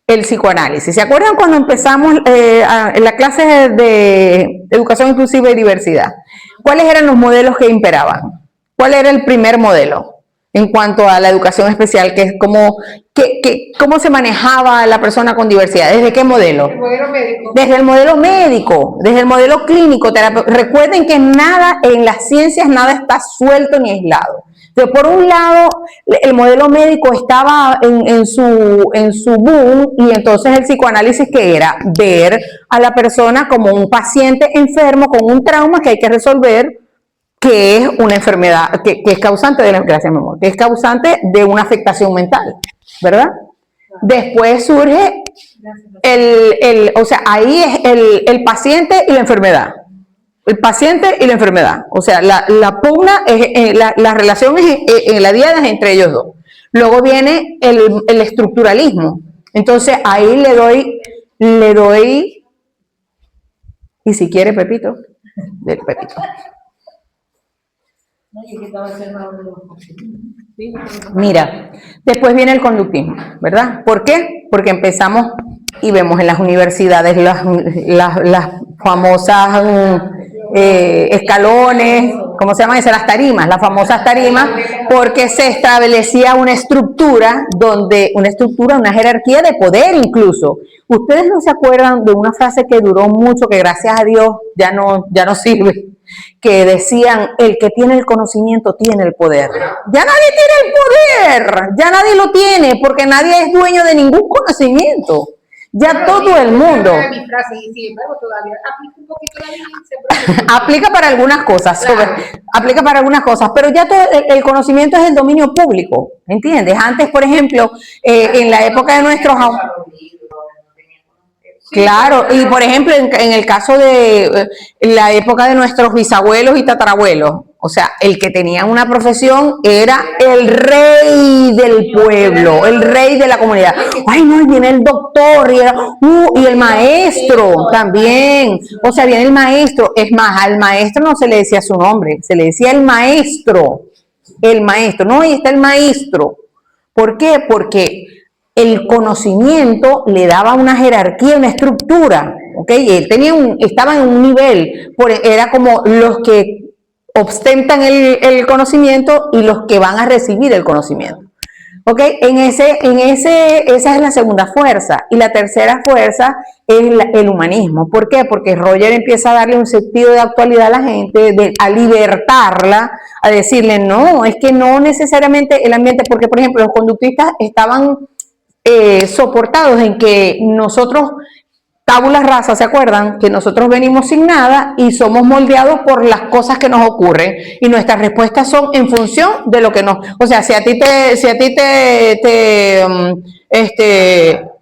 el psicoanálisis. ¿Se acuerdan cuando empezamos en la clase de educación inclusiva y diversidad? ¿Cuáles eran los modelos que imperaban? ¿Cuál era el primer modelo en cuanto a la educación especial? Que es ¿cómo se manejaba la persona con diversidad? ¿Desde qué modelo? El modelo médico. Desde el modelo médico, desde el modelo clínico. Recuerden que nada en las ciencias, nada está suelto ni aislado. Entonces, por un lado, el modelo médico estaba en su boom, y entonces el psicoanálisis, ¿qué era? Ver a la persona como un paciente enfermo con un trauma que hay que resolver, que es una enfermedad, que es causante de gracias, mi amor, que es causante de una afectación mental, ¿verdad? Después surge o sea, ahí es el paciente y la enfermedad. El paciente y la enfermedad. O sea, la pugna, la relación en la diada es entre ellos dos. Luego viene el estructuralismo. Entonces, ahí le doy, y si quiere, Pepito, del Pepito. Mira, después viene el conductismo, ¿verdad? ¿Por qué? Porque empezamos y vemos en las universidades las famosas escalones, ¿cómo se llaman esas? Las tarimas, las famosas tarimas, porque se establecía una estructura, una jerarquía de poder incluso. ¿Ustedes no se acuerdan de una frase que duró mucho, que gracias a Dios ya no sirve? Que decían, el que tiene el conocimiento tiene el poder. Ya nadie tiene el poder, ya nadie lo tiene, porque nadie es dueño de ningún conocimiento. Ya todo el mundo. Mi frase, y sin embargo, todavía aplica un poquito la vigencia. Aplica para algunas cosas, Claro. aplica para algunas cosas, pero ya todo el conocimiento es el dominio público, ¿entiendes? Antes, por ejemplo, en la época de nuestros... Claro, y por ejemplo, en el caso de la época de nuestros bisabuelos y tatarabuelos, o sea, el que tenía una profesión era el rey del pueblo, el rey de la comunidad. Ay, no, y viene el doctor, y el maestro también. O sea, viene el maestro. Es más, al maestro no se le decía su nombre, se le decía el maestro. El maestro, no, ahí está el maestro. ¿Por qué? Porque el conocimiento le daba una jerarquía, una estructura, ¿ok? Él estaba en un nivel, era como los que ostentan el conocimiento y los que van a recibir el conocimiento. ¿Ok? Esa es la segunda fuerza. Y la tercera fuerza es el humanismo. ¿Por qué? Porque Roger empieza a darle un sentido de actualidad a la gente, a libertarla, a decirle, no, es que no necesariamente el ambiente, porque por ejemplo los conductistas estaban soportados en que nosotros, tabula rasa, ¿se acuerdan? Que nosotros venimos sin nada y somos moldeados por las cosas que nos ocurren y nuestras respuestas son en función de lo que nos... O sea, si a ti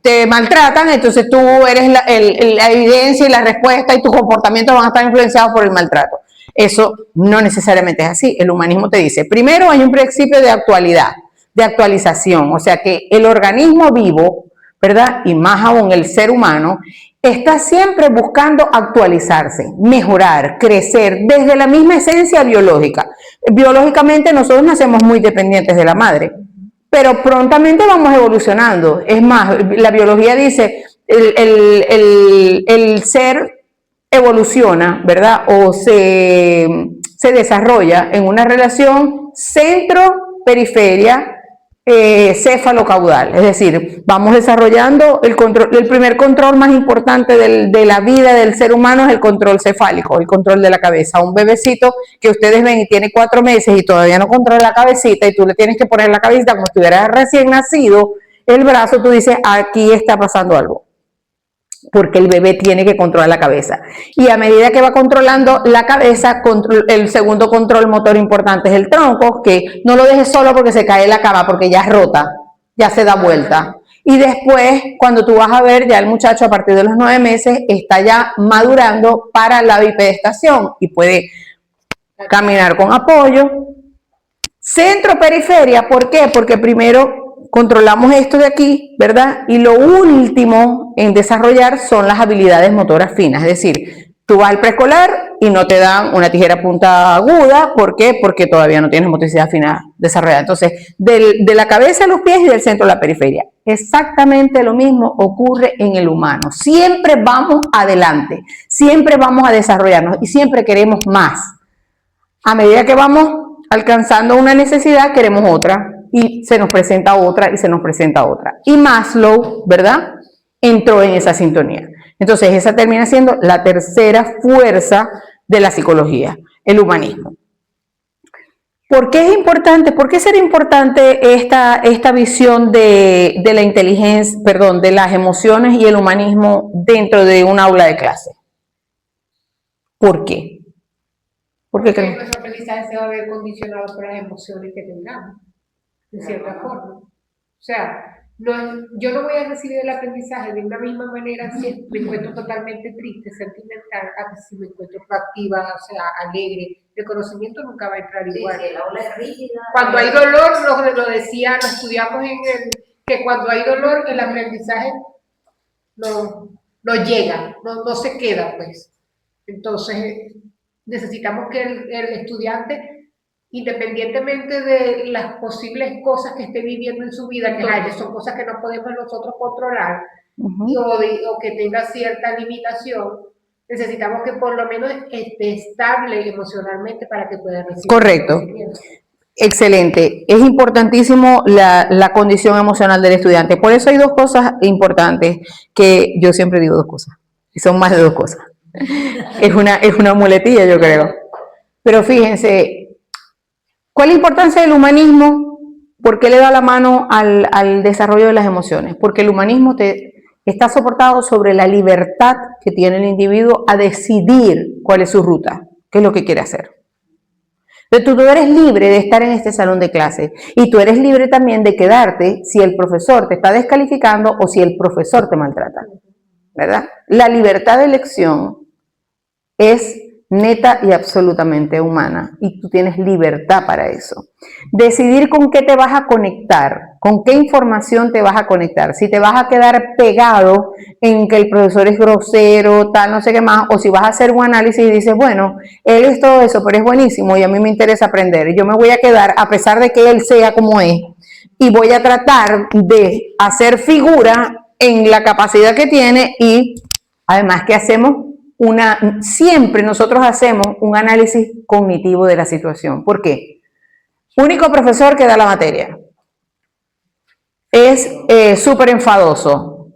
te maltratan, entonces tú eres la evidencia y la respuesta y tus comportamientos van a estar influenciados por el maltrato. Eso no necesariamente es así. El humanismo te dice, primero hay un principio de actualidad, de actualización, o sea que el organismo vivo, ¿verdad? Y más aún el ser humano, está siempre buscando actualizarse, mejorar, crecer, desde la misma esencia biológica. Biológicamente nosotros nacemos muy dependientes de la madre, pero prontamente vamos evolucionando. Es más, la biología dice, el ser evoluciona, ¿verdad? O se desarrolla en una relación centro-periferia, céfalo-caudal, es decir, vamos desarrollando el primer control más importante de la vida del ser humano es el control cefálico, el control de la cabeza. Un bebecito que ustedes ven y tiene 4 meses y todavía no controla la cabecita y tú le tienes que poner la cabecita como si estuviera recién nacido, el brazo, tú dices, aquí está pasando algo, porque el bebé tiene que controlar la cabeza. Y a medida que va controlando la cabeza, el segundo control motor importante es el tronco, que no lo dejes solo porque se cae en la cama, porque ya es rota, ya se da vuelta. Y después, cuando tú vas a ver, ya el muchacho a partir de los 9 meses está ya madurando para la bipedestación y puede caminar con apoyo. Centro-periferia, ¿por qué? Porque primero controlamos esto de aquí, ¿verdad? Y lo último en desarrollar son las habilidades motoras finas. Es decir, tú vas al preescolar y no te dan una tijera punta aguda. ¿Por qué? Porque todavía no tienes motricidad fina desarrollada. Entonces, de la cabeza a los pies y del centro a la periferia. Exactamente lo mismo ocurre en el humano. Siempre vamos adelante, siempre vamos a desarrollarnos y siempre queremos más. A medida que vamos alcanzando una necesidad, queremos otra. Y se nos presenta otra y se nos presenta otra. Y Maslow, ¿verdad? Entró en esa sintonía. Entonces, esa termina siendo la tercera fuerza de la psicología, el humanismo. ¿Por qué es importante? ¿Por qué será importante esta visión de la inteligencia, perdón, de las emociones y el humanismo dentro de un aula de clase? ¿Por qué? Porque nuestro aprendizaje se va a ver condicionado por las emociones que tengamos, de cierta forma. O sea, yo no voy a recibir el aprendizaje de una misma manera si me encuentro totalmente triste, sentimental, a que si me encuentro proactiva, o sea, alegre. El conocimiento nunca va a entrar igual. Sí, el aula es rígida. Cuando hay dolor, lo decía, lo estudiamos que cuando hay dolor, el aprendizaje no llega, no se queda, pues. Entonces, necesitamos que el estudiante, independientemente de las posibles cosas que esté viviendo en su vida, que son cosas que no podemos nosotros controlar, o que tenga cierta limitación, necesitamos que por lo menos esté estable emocionalmente para que pueda recibir. Correcto. Excelente. Es importantísimo la condición emocional del estudiante. Por eso hay 2 cosas importantes que yo siempre digo 2 cosas. Y son más de 2 cosas. Es una muletilla, yo creo. Pero fíjense, ¿cuál es la importancia del humanismo? ¿Por qué le da la mano al desarrollo de las emociones? Porque el humanismo está soportado sobre la libertad que tiene el individuo a decidir cuál es su ruta, qué es lo que quiere hacer. Entonces, tú eres libre de estar en este salón de clase y tú eres libre también de quedarte si el profesor te está descalificando o si el profesor te maltrata, ¿verdad? La libertad de elección es neta y absolutamente humana y tú tienes libertad para eso. Decidir con qué te vas a conectar, con qué información te vas a conectar, si te vas a quedar pegado en que el profesor es grosero, tal, no sé qué más, o si vas a hacer un análisis y dices, bueno, él es todo eso, pero es buenísimo y a mí me interesa aprender. Yo me voy a quedar, a pesar de que él sea como es, y voy a tratar de hacer figura en la capacidad que tiene y además que siempre nosotros hacemos un análisis cognitivo de la situación. ¿Por qué? Único profesor que da la materia. es súper enfadoso,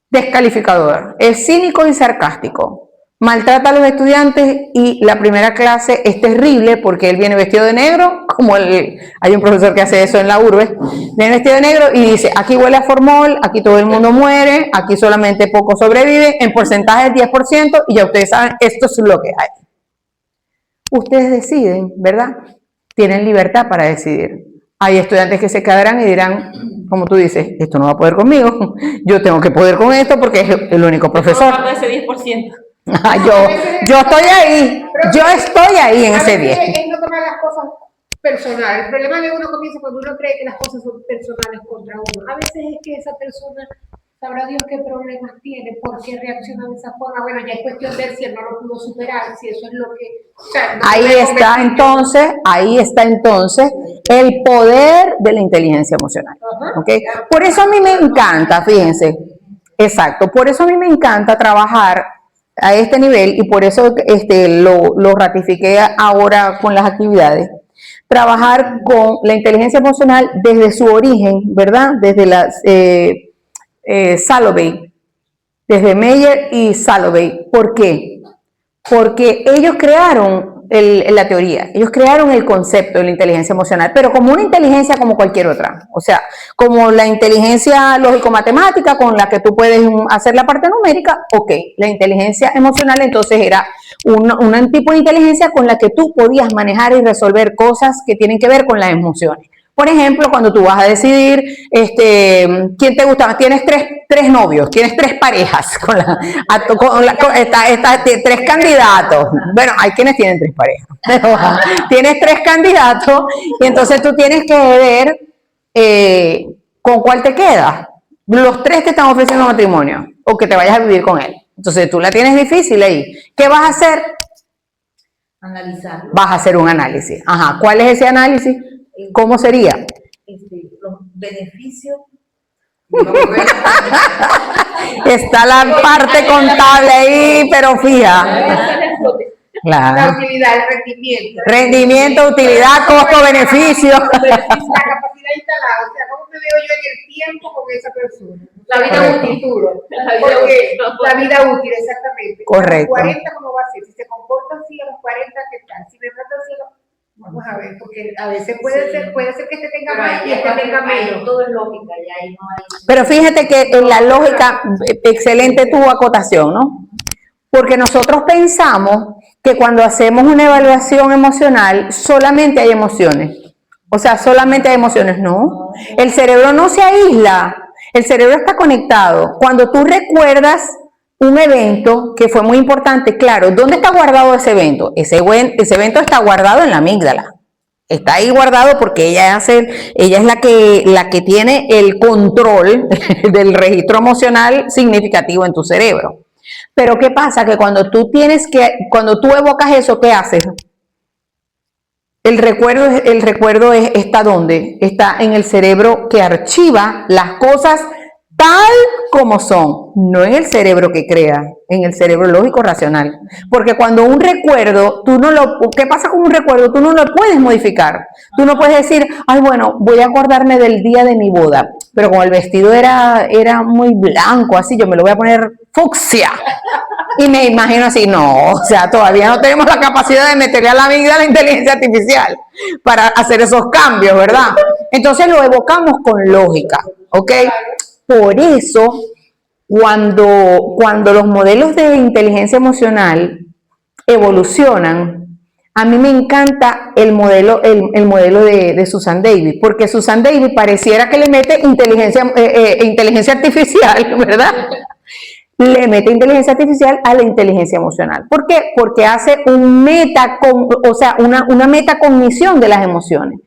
descalificador, es cínico y sarcástico. Maltrata a los estudiantes y la primera clase es terrible porque él viene vestido de negro, hay un profesor que hace eso en la urbe, viene vestido de negro y dice, aquí huele a formol, aquí todo el mundo muere, aquí solamente poco sobrevive, en porcentaje del 10% y ya ustedes saben, esto es lo que hay. Ustedes deciden, ¿verdad? Tienen libertad para decidir. Hay estudiantes que se quedarán y dirán, como tú dices, esto no va a poder conmigo, yo tengo que poder con esto porque es el único profesor. No, ese 10%. Yo estoy ahí en ese 10. Es no tomar las cosas personales. El problema que uno comienza cuando uno cree que las cosas son personales contra uno. A veces es que esa persona, sabrá Dios qué problemas tiene, por qué reacciona de esa forma. Bueno, ya es cuestión de ver si él no lo pudo superar, si eso es lo que... O sea, no ahí está entonces el poder de la inteligencia emocional. ¿Okay? Por eso a mí me encanta, fíjense, exacto, por eso a mí me encanta trabajar a este nivel y por eso lo ratifiqué ahora con las actividades. Trabajar con la inteligencia emocional desde su origen, ¿verdad? Desde la Salovey, desde Meyer y Salovey. ¿Por qué? Porque ellos crearon la teoría, ellos crearon el concepto de la inteligencia emocional, pero como una inteligencia como cualquier otra, o sea, como la inteligencia lógico-matemática con la que tú puedes hacer la parte numérica, ok, la inteligencia emocional entonces era un tipo de inteligencia con la que tú podías manejar y resolver cosas que tienen que ver con las emociones. Por ejemplo, cuando tú vas a decidir quién te gusta, tienes tres novios, tienes tres parejas, tres candidatos. Bueno, hay quienes tienen tres parejas, pero tienes tres candidatos y entonces tú tienes que ver con cuál te quedas. Los tres te están ofreciendo matrimonio o que te vayas a vivir con él. Entonces tú la tienes difícil ahí. ¿Qué vas a hacer? Analizarlo. Vas a hacer un análisis. Ajá, ¿cuál es ese análisis? ¿Cómo sería? Los beneficios. Está la parte contable ahí, pero fija. La Claro. utilidad, el rendimiento. Rendimiento, utilidad, costo, beneficio. La capacidad instalada, o sea, ¿cómo me veo yo en el tiempo con esa persona? La vida Correcto. útil. La vida útil, exactamente. Correcto. A los 40, ¿cómo va a ser? Si se comporta así, a los 40, ¿qué tal? Si me trata así, vamos a ver, porque a veces puede ser que este tenga más y este tenga menos. Todo es lógica, y ahí no hay... Pero fíjate que en la lógica, excelente tu acotación, ¿no? Porque nosotros pensamos que cuando hacemos una evaluación emocional solamente hay emociones. O sea, solamente hay emociones. No, el cerebro no se aísla, el cerebro está conectado. Cuando tú recuerdas un evento que fue muy importante, claro, ¿dónde está guardado ese evento? Ese evento está guardado en la amígdala. Está ahí guardado porque ella es la que tiene el control del registro emocional significativo en tu cerebro. Pero ¿qué pasa? Que cuando tú evocas eso, ¿qué haces? El recuerdo está ¿dónde? Está en el cerebro que archiva las cosas tal como son, no en el cerebro que crea, en el cerebro lógico racional. Porque cuando un recuerdo, ¿qué pasa con un recuerdo? Tú no lo puedes modificar. Tú no puedes decir, ay, bueno, voy a acordarme del día de mi boda, pero como el vestido era muy blanco, así, yo me lo voy a poner fucsia. Y me imagino así, no, o sea, todavía no tenemos la capacidad de meterle a la vida la inteligencia artificial para hacer esos cambios, ¿verdad? Entonces lo evocamos con lógica, ¿ok? Por eso, cuando los modelos de inteligencia emocional evolucionan, a mí me encanta el modelo de Susan Davis, porque Susan Davis pareciera que le mete inteligencia artificial, ¿verdad? Le mete inteligencia artificial a la inteligencia emocional. ¿Por qué? Porque hace una metacognición de las emociones,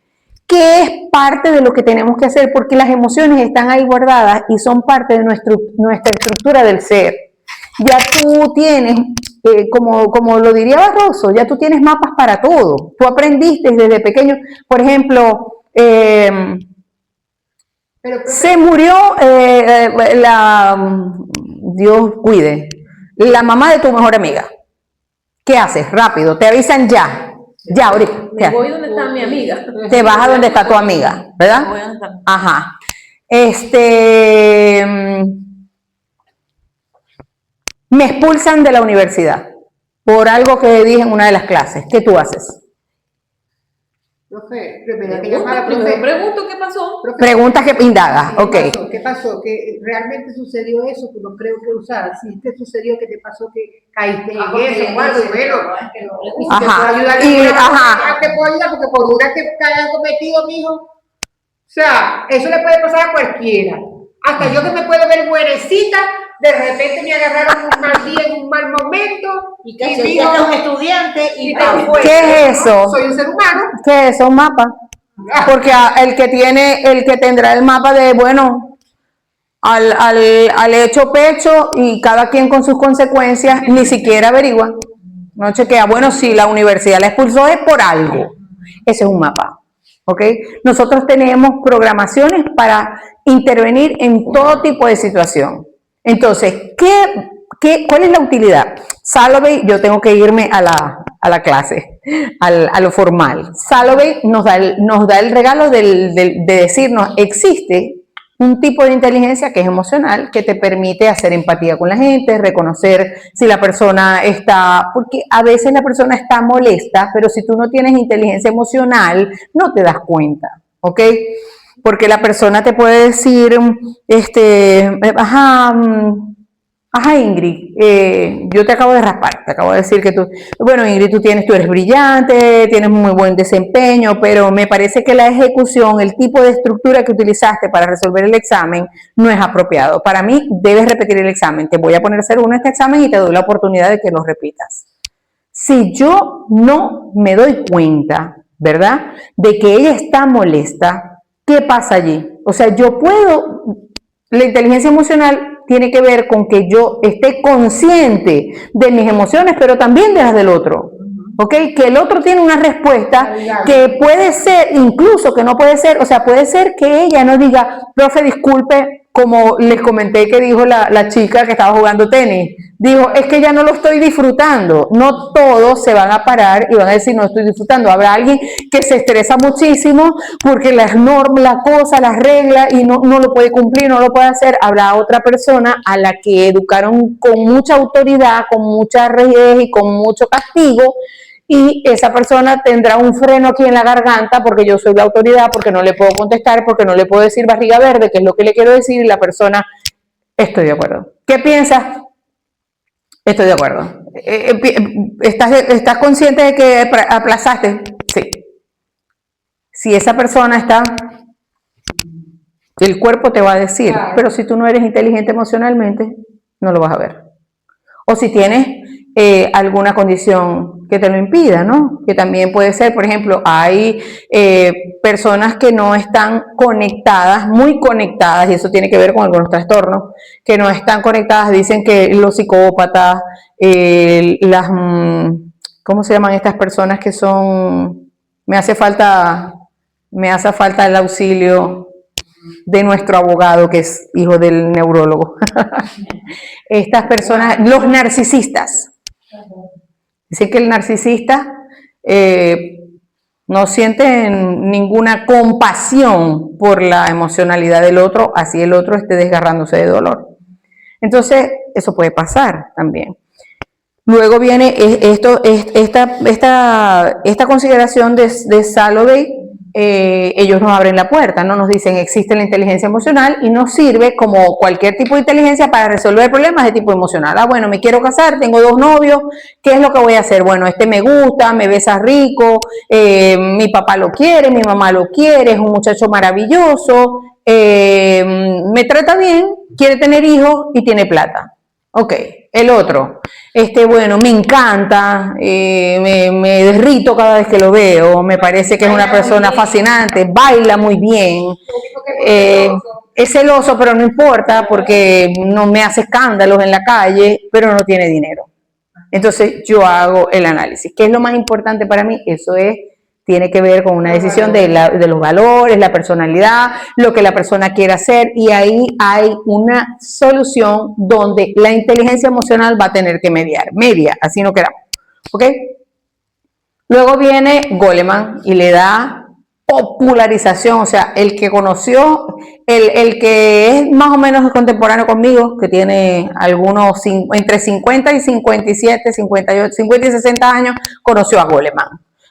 que es parte de lo que tenemos que hacer, porque las emociones están ahí guardadas y son parte de nuestra estructura del ser. Ya tú tienes, como lo diría Barroso, ya tú tienes mapas para todo. Tú aprendiste desde pequeño, por ejemplo, se murió Dios cuide, la mamá de tu mejor amiga. ¿Qué haces? Rápido, te avisan ya ahorita. Me voy donde está mi amiga. Te vas a donde está tu amiga, ¿verdad? Me voy donde está. Ajá. Me expulsan de la universidad por algo que dije en una de las clases. ¿Qué tú haces? Profe, primero que llamar, profe. Pregunto qué pasó. Profe, Preguntas que indagas, ok. ¿Qué pasó? ¿Que realmente sucedió eso? Que no creo que usar. Si te sucedió, ¿qué te pasó? Que caíste en eso o algo, bueno. Ajá. Te puedo ayudar porque por una que hayan cometido, mijo. O sea, eso le puede pasar a cualquiera. Hasta yo que me puedo ver buenecita, de repente me agarraron un mal día en un mal momento. Y que soy un estudiante y ¿Qué es eso? Soy un ser humano. ¿Qué es eso? Un mapa. Porque el que tendrá el mapa de, bueno, al hecho pecho y cada quien con sus consecuencias, ni siquiera averigua. No chequea. Bueno, si la universidad la expulsó es por algo. Ese es un mapa. ¿Ok? Nosotros tenemos programaciones para intervenir en todo tipo de situación. Entonces, ¿cuál es la utilidad? Salovey, yo tengo que irme a la clase, a lo formal. Salovey nos da el regalo de decirnos, existe un tipo de inteligencia que es emocional, que te permite hacer empatía con la gente, reconocer si la persona está, porque a veces la persona está molesta, pero si tú no tienes inteligencia emocional, no te das cuenta, ¿ok? Porque la persona te puede decir, ajá, Ingrid, yo te acabo de raspar, te acabo de decir que bueno, Ingrid, tú eres brillante, tienes muy buen desempeño, pero me parece que la ejecución, el tipo de estructura que utilizaste para resolver el examen no es apropiado. Para mí, debes repetir el examen. Te voy a poner 0-1 en este examen y te doy la oportunidad de que lo repitas. Si yo no me doy cuenta, ¿verdad?, de que ella está molesta, ¿qué pasa allí? O sea, la inteligencia emocional tiene que ver con que yo esté consciente de mis emociones, pero también de las del otro, ¿ok? Que el otro tiene una respuesta que puede ser, incluso que no puede ser, o sea, puede ser que ella no diga, profe, disculpe, como les comenté que dijo la chica que estaba jugando tenis, dijo, es que ya no lo estoy disfrutando. No todos se van a parar y van a decir, no estoy disfrutando. Habrá alguien que se estresa muchísimo porque las normas, las cosas, las reglas, y no lo puede cumplir, no lo puede hacer. Habrá otra persona a la que educaron con mucha autoridad, con mucha rigidez y con mucho castigo, y esa persona tendrá un freno aquí en la garganta porque yo soy la autoridad, porque no le puedo contestar, porque no le puedo decir barriga verde, que es lo que le quiero decir, y la persona, estoy de acuerdo. ¿Qué piensas? Estoy de acuerdo. ¿Estás consciente de que aplazaste? Sí. Si esa persona está, el cuerpo te va a decir, pero si tú no eres inteligente emocionalmente, no lo vas a ver. O si tienes alguna condición que te lo impida, ¿no? Que también puede ser, por ejemplo, hay personas que no están conectadas, muy conectadas, y eso tiene que ver con algunos trastornos, que no están conectadas. Dicen que los psicópatas, ¿cómo se llaman estas personas que son, me hace falta el auxilio de nuestro abogado, que es hijo del neurólogo. Estas personas, los narcisistas. Dicen que el narcisista no siente ninguna compasión por la emocionalidad del otro, así el otro esté desgarrándose de dolor. Entonces, eso puede pasar también. Luego viene esta consideración de Salovey. Ellos nos abren la puerta, ¿no? Nos dicen, existe la inteligencia emocional y nos sirve como cualquier tipo de inteligencia para resolver problemas de tipo emocional. Bueno, me quiero casar, tengo 2 novios, ¿qué es lo que voy a hacer? Bueno, este me gusta, me besa rico, mi papá lo quiere, mi mamá lo quiere, es un muchacho maravilloso, me trata bien, quiere tener hijos y tiene plata. Ok, el otro, bueno, me encanta, me derrito cada vez que lo veo, me parece que es una persona fascinante, baila muy bien, es celoso, pero no importa porque no me hace escándalos en la calle, pero no tiene dinero. Entonces yo hago el análisis. ¿Qué es lo más importante para mí? Eso tiene que ver con una decisión de los valores, la personalidad, lo que la persona quiere hacer, y ahí hay una solución donde la inteligencia emocional va a tener que media, así no queramos, ¿ok? Luego viene Goleman y le da popularización, o sea, el que conoció, el que es más o menos contemporáneo conmigo, que tiene algunos entre 50 y 57, 58, 50 y 60 años, conoció a Goleman,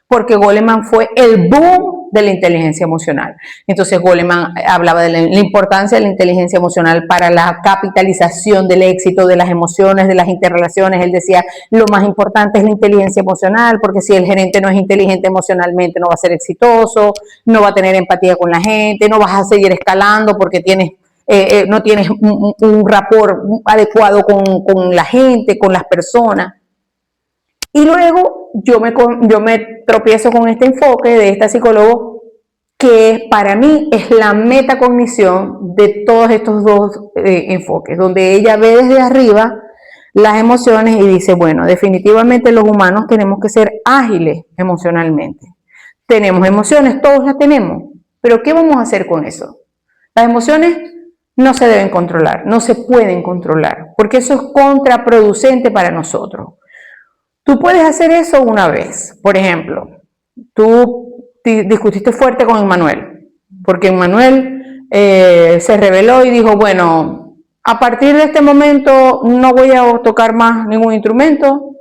porque Goleman fue el boom de la inteligencia emocional. Entonces Goleman hablaba de la importancia de la inteligencia emocional para la capitalización del éxito, de las emociones, de las interrelaciones. Él decía, lo más importante es la inteligencia emocional, porque si el gerente no es inteligente emocionalmente no va a ser exitoso, no va a tener empatía con la gente, no vas a seguir escalando porque no tienes un rapport adecuado con la gente, con las personas. Y luego yo me tropiezo con este enfoque de esta psicólogo que para mí es la metacognición de todos estos dos enfoques, donde ella ve desde arriba las emociones y dice, bueno, definitivamente los humanos tenemos que ser ágiles emocionalmente. Tenemos emociones, todos las tenemos, pero ¿qué vamos a hacer con eso? Las emociones no se deben controlar, no se pueden controlar, porque eso es contraproducente para nosotros. Tú puedes hacer eso una vez. Por ejemplo, tú discutiste fuerte con Emmanuel, porque Emmanuel se rebeló y dijo, bueno, a partir de este momento no voy a tocar más ningún instrumento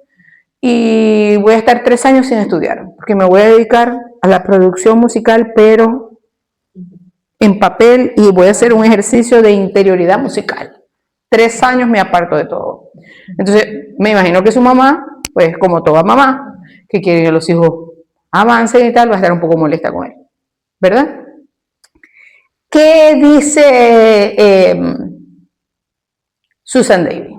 y voy a estar 3 años sin estudiar, porque me voy a dedicar a la producción musical, pero en papel, y voy a hacer un ejercicio de interioridad musical. 3 años me aparto de todo. Entonces, me imagino que su mamá, pues como toda mamá, que quiere que los hijos avancen y tal, va a estar un poco molesta con él, ¿verdad? ¿Qué dice Susan Davis?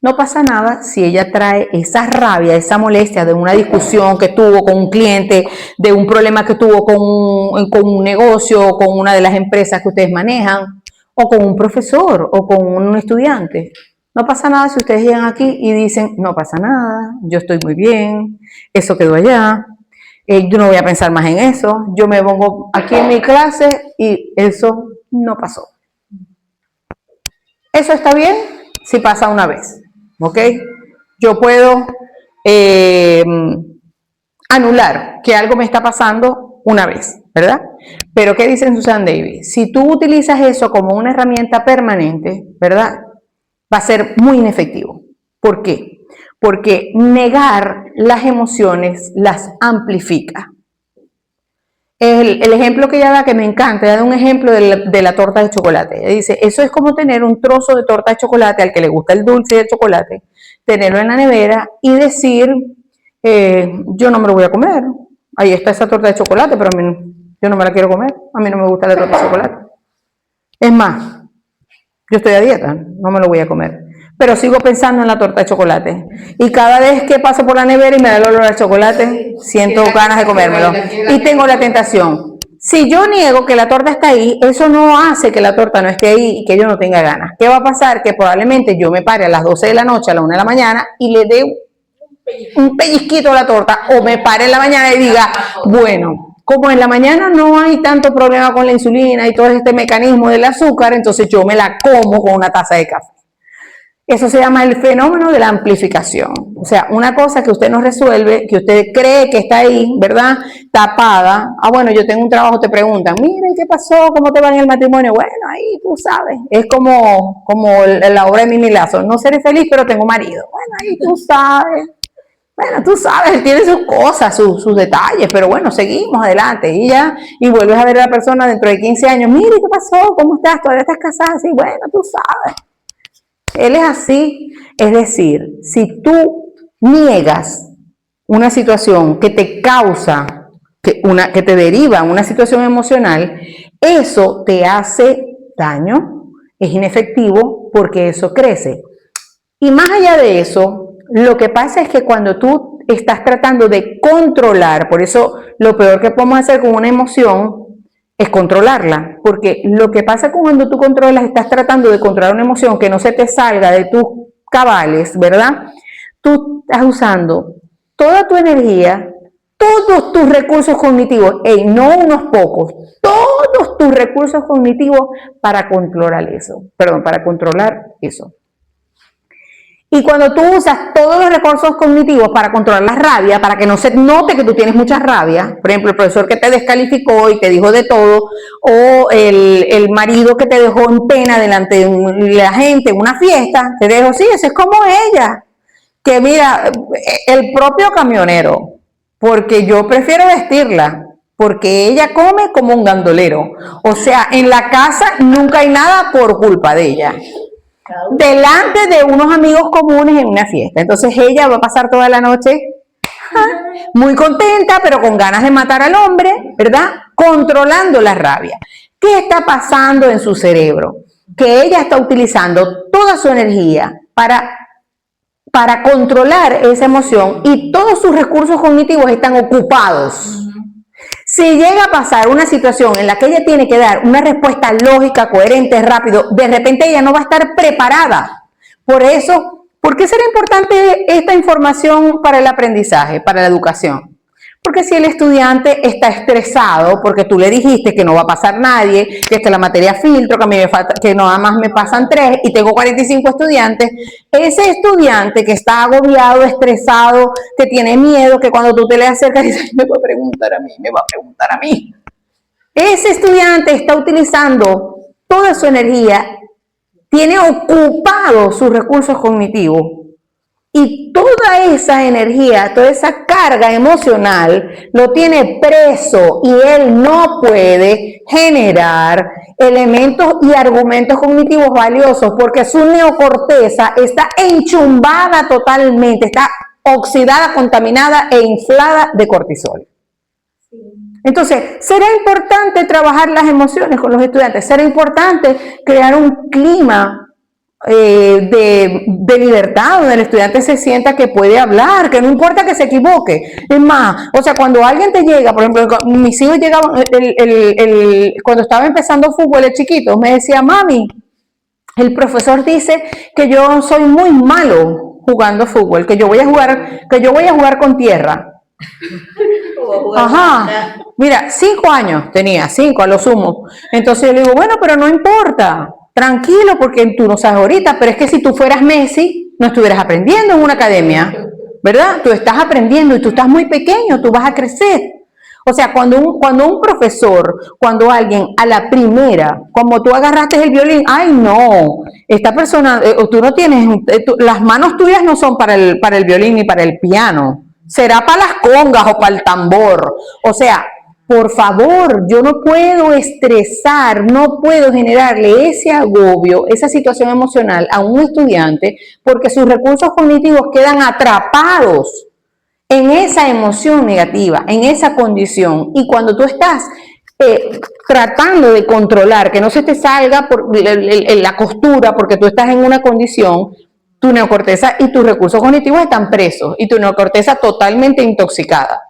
No pasa nada si ella trae esa rabia, esa molestia de una discusión que tuvo con un cliente, de un problema que tuvo con un negocio, con una de las empresas que ustedes manejan, o con un profesor, o con un estudiante. No pasa nada si ustedes llegan aquí y dicen, no pasa nada, yo estoy muy bien, eso quedó allá, yo no voy a pensar más en eso, yo me pongo aquí en mi clase y eso no pasó. Eso está bien si pasa una vez, ¿ok? Yo puedo anular que algo me está pasando una vez, ¿verdad? Pero ¿qué dice Susan Davis? Si tú utilizas eso como una herramienta permanente, ¿verdad? Va a ser muy inefectivo. ¿Por qué? Porque negar las emociones las amplifica. El ejemplo que ella da, que me encanta, ella da un ejemplo de la torta de chocolate. Ella dice, eso es como tener un trozo de torta de chocolate al que le gusta el dulce y el chocolate, tenerlo en la nevera y decir, yo no me lo voy a comer. Ahí está esa torta de chocolate, pero a mí, yo no me la quiero comer. A mí no me gusta la torta de chocolate. Es más, yo estoy a dieta, no me lo voy a comer. Pero sigo pensando en la torta de chocolate. Y cada vez que paso por la nevera y me da el olor al chocolate, siento ganas de comérmelo. Y tengo la tentación. Si yo niego que la torta está ahí, eso no hace que la torta no esté ahí y que yo no tenga ganas. ¿Qué va a pasar? Que probablemente yo me pare a las 12 de la noche, a la 1 de la mañana y le dé un pellizquito a la torta. O me pare en la mañana y diga, bueno, como en la mañana no hay tanto problema con la insulina y todo este mecanismo del azúcar, entonces yo me la como con una taza de café. Eso se llama el fenómeno de la amplificación. O sea, una cosa que usted no resuelve, que usted cree que está ahí, ¿verdad? Tapada. Ah, bueno, yo tengo un trabajo, te preguntan, mira, ¿qué pasó? ¿Cómo te va en el matrimonio? Bueno, ahí tú sabes. Es como la obra de Mimi Lazo. No seré feliz, pero tengo marido. Bueno, ahí tú sabes. Bueno, tú sabes, él tiene sus cosas, sus detalles, pero bueno, seguimos adelante. Y vuelves a ver a la persona dentro de 15 años. Mire, ¿qué pasó? ¿Cómo estás? ¿Todavía estás casada? Sí, bueno, tú sabes. Él es así, es decir, si tú niegas una situación que te causa, que te deriva una situación emocional, eso te hace daño, es inefectivo porque eso crece. Y más allá de eso, lo que pasa es que cuando tú estás tratando de controlar, por eso lo peor que podemos hacer con una emoción es controlarla, porque lo que pasa cuando tú controlas, estás tratando de controlar una emoción que no se te salga de tus cabales, ¿verdad? Tú estás usando toda tu energía, todos tus recursos cognitivos, no unos pocos, todos tus recursos cognitivos para controlar eso, para controlar eso. Y cuando tú usas todos los recursos cognitivos para controlar la rabia, para que no se note que tú tienes mucha rabia, por ejemplo, el profesor que te descalificó y te dijo de todo, o el marido que te dejó en pena delante de la gente en una fiesta, te dejo, sí, eso es como ella, que mira, el propio camionero, porque yo prefiero vestirla, porque ella come como un gandolero, o sea, en la casa nunca hay nada por culpa de ella. Delante de unos amigos comunes en una fiesta. Entonces ella va a pasar toda la noche muy contenta, pero con ganas de matar al hombre, ¿verdad? Controlando la rabia. ¿Qué está pasando en su cerebro? Que ella está utilizando toda su energía para controlar esa emoción y todos sus recursos cognitivos están ocupados. Si llega a pasar una situación en la que ella tiene que dar una respuesta lógica, coherente, rápido, de repente ella no va a estar preparada. Por eso, ¿por qué será importante esta información para el aprendizaje, para la educación? Porque si el estudiante está estresado porque tú le dijiste que no va a pasar nadie, que esta es la materia filtro, que a mí me falta, que nada más me pasan 3 y tengo 45 estudiantes, ese estudiante que está agobiado, estresado, que tiene miedo, que cuando tú te le acercas dices, me va a preguntar a mí. Ese estudiante está utilizando toda su energía, tiene ocupado sus recursos cognitivos. Y toda esa energía, toda esa carga emocional lo tiene preso y él no puede generar elementos y argumentos cognitivos valiosos porque su neocorteza está enchumbada totalmente, está oxidada, contaminada e inflada de cortisol. Entonces, será importante trabajar las emociones con los estudiantes, será importante crear un clima de libertad, donde el estudiante se sienta que puede hablar, que no importa que se equivoque. Es más, o sea, cuando alguien te llega, por ejemplo, mis hijos llegaban, cuando estaba empezando fútbol, el chiquito, me decía, mami, el profesor dice que yo soy muy malo jugando fútbol, que yo voy a jugar con tierra. Ajá, mira, 5 años tenía, 5 a lo sumo. Entonces yo le digo, bueno, pero no importa. Tranquilo, porque tú no sabes ahorita, pero es que si tú fueras Messi, no estuvieras aprendiendo en una academia, ¿verdad? Tú estás aprendiendo y tú estás muy pequeño, tú vas a crecer. O sea, cuando un profesor, cuando alguien a la primera, como tú agarraste el violín, ay no, esta persona, tú no tienes, las manos tuyas no son para el violín ni para el piano, será para las congas o para el tambor. O sea, por favor, yo no puedo estresar, no puedo generarle ese agobio, esa situación emocional a un estudiante porque sus recursos cognitivos quedan atrapados en esa emoción negativa, en esa condición. Y cuando tú estás tratando de controlar, que no se te salga por la costura porque tú estás en una condición, tu neocorteza y tus recursos cognitivos están presos y tu neocorteza totalmente intoxicada.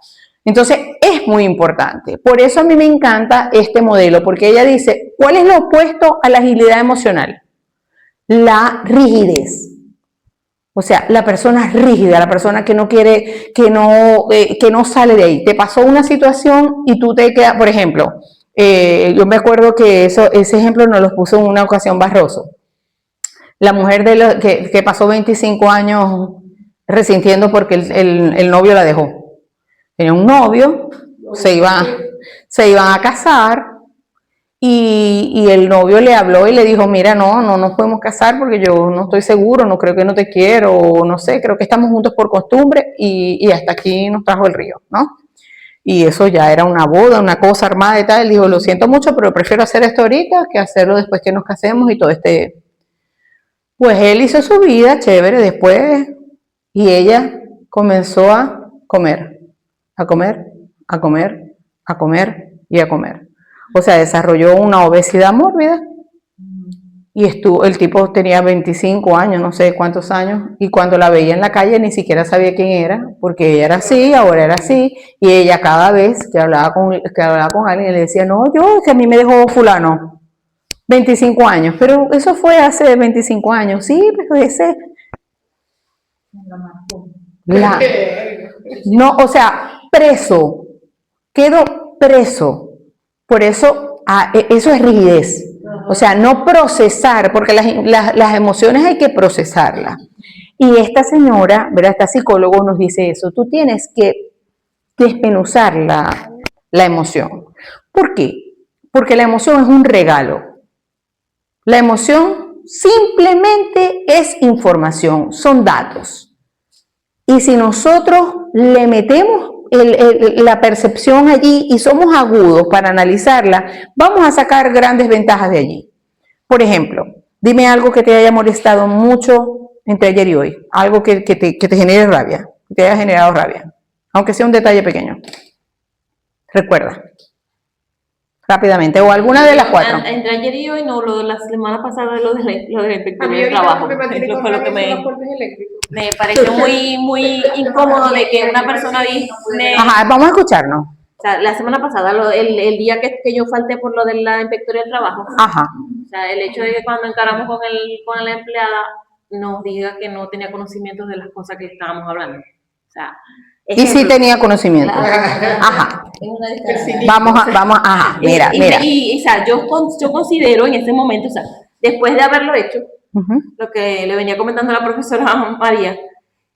Entonces, es muy importante. Por eso a mí me encanta este modelo, porque ella dice, ¿cuál es lo opuesto a la agilidad emocional? La rigidez. O sea, la persona rígida, la persona que no quiere, que no sale de ahí. Te pasó una situación y tú te quedas, por ejemplo, yo me acuerdo que ese ejemplo nos lo puso en una ocasión Barroso. La mujer que pasó 25 años resintiendo porque el novio la dejó. Tenía un novio, se iban a casar y el novio le habló y le dijo, mira, no nos podemos casar porque yo no estoy seguro, no creo que no te quiero, o no sé, creo que estamos juntos por costumbre y hasta aquí nos trajo el río, ¿no? Y eso ya era una boda, una cosa armada y tal. Él dijo, lo siento mucho, pero prefiero hacer esto ahorita que hacerlo después que nos casemos y todo este... Pues él hizo su vida, chévere, después, y ella comenzó a comer. A comer y a comer. O sea, desarrolló una obesidad mórbida y el tipo tenía 25 años, no sé cuántos años, y cuando la veía en la calle ni siquiera sabía quién era, porque ella era así, ahora era así, y ella cada vez que hablaba con alguien le decía, no, que a mí me dejó fulano, 25 años, pero eso fue hace 25 años, sí, pero ese... No, o sea, preso, quedo preso. Por eso, eso es rigidez. O sea, no procesar, porque las emociones hay que procesarlas. Y esta señora, ¿verdad? Esta psicólogo nos dice eso, tú tienes que desmenuzar la emoción. ¿Por qué? Porque la emoción es un regalo. La emoción simplemente es información, son datos. Y si nosotros le metemos la percepción allí y somos agudos para analizarla, vamos a sacar grandes ventajas de allí. Por ejemplo, dime algo que te haya molestado mucho entre ayer y hoy, algo que te genere rabia, que te haya generado rabia, aunque sea un detalle pequeño. Recuerda, rápidamente, o alguna de las cuatro. Entre ayer y hoy, no, lo de la semana pasada, lo de la A inspección mí del ahorita trabajo. me mantiene Eso con fue lo que rabia son los cortes eléctricos. me pareció muy incómodo de que una persona dice, Ajá, vamos a escucharnos. o sea, la semana pasada, el día que yo falté por lo de la inspectoría del trabajo, Ajá. o sea, el hecho de que cuando encaramos con la empleada nos diga que no tenía conocimiento de las cosas que estábamos hablando. O sea, Y sí tenía conocimiento. Claro. Ajá. Es una descarga. Vamos, ajá, mira. O sea, yo considero en ese momento, o sea, después de haberlo hecho, lo que le venía comentando a la profesora María,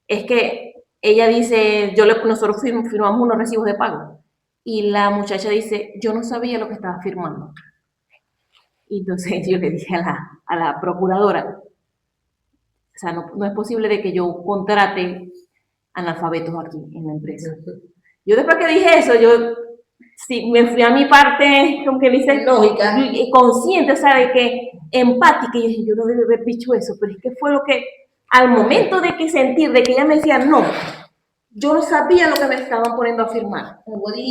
es que ella dice, nosotros firmamos unos recibos de pago, y la muchacha dice, yo no sabía lo que estaba firmando. Y entonces yo le dije a la procuradora, o sea, no es posible de que yo contrate analfabetos aquí en la empresa. Yo después que dije eso, yo sí, me fui a mi parte, como que dice, Lógica. consciente, o sea, de que empática, y yo dije, yo no debí haber dicho eso, pero es que fue lo que, al momento de que sentir, de que ella me decía, no, yo no sabía lo que me estaban poniendo a firmar.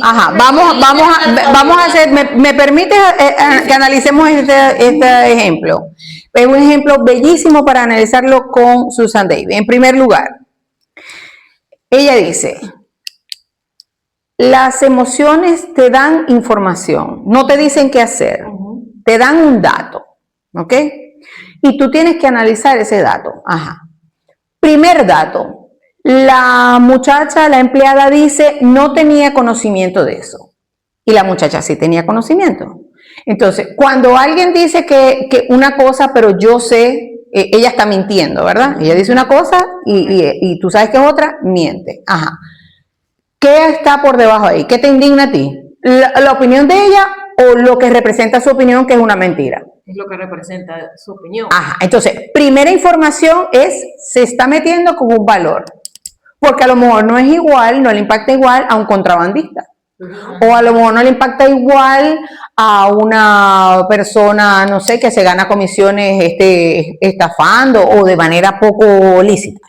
Ajá, vamos a hacer, ¿me permite que analicemos este ejemplo? Es un ejemplo bellísimo para analizarlo con Susan Davis. En primer lugar, ella dice, las emociones te dan información, no te dicen qué hacer, te dan un dato, ¿ok? Y tú tienes que analizar ese dato. Ajá. Primer dato. La muchacha, la empleada dice, no tenía conocimiento de eso. Y la muchacha sí tenía conocimiento. Entonces, cuando alguien dice que una cosa, pero yo sé, ella está mintiendo, ¿verdad? Ella dice una cosa y tú sabes que es otra, miente. Ajá. ¿Qué está por debajo ahí? ¿Qué te indigna a ti? ¿La opinión de ella o lo que representa su opinión, que es una mentira? Es lo que representa su opinión. Ajá. Entonces, primera información se está metiendo con un valor. Porque a lo mejor no es igual, no le impacta igual a un contrabandista. O a lo mejor no le impacta igual a una persona, no sé, que se gana comisiones estafando o de manera poco lícita.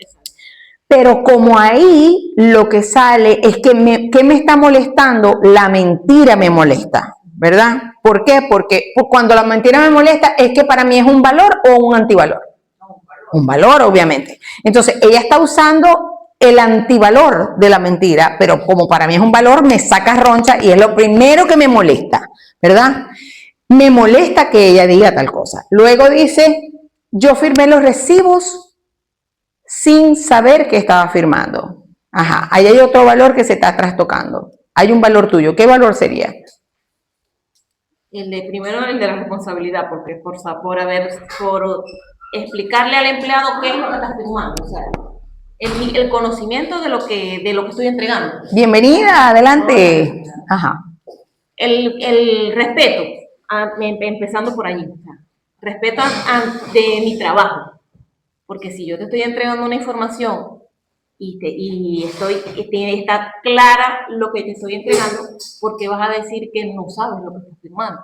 Pero como ahí lo que sale es que ¿qué me está molestando? La mentira me molesta, ¿verdad? ¿Por qué? Porque cuando la mentira me molesta es que para mí es un valor o un antivalor. Un valor, obviamente. Entonces, ella está usando el antivalor de la mentira, pero como para mí es un valor, me saca roncha y es lo primero que me molesta, ¿verdad? Me molesta que ella diga tal cosa. Luego dice, yo firmé los recibos sin saber que estaba firmando. Ajá, ahí hay otro valor que se está trastocando. Hay un valor tuyo. ¿Qué valor sería? Primero el de la responsabilidad, porque por explicarle al empleado qué es lo que está firmando, o sea, el conocimiento de lo que estoy entregando. Bienvenida, adelante. Ajá. El respeto, empezando por allí, o sea, respeto de mi trabajo, porque si yo te estoy entregando una información y está clara lo que te estoy entregando, ¿por qué vas a decir que no sabes lo que estás firmando?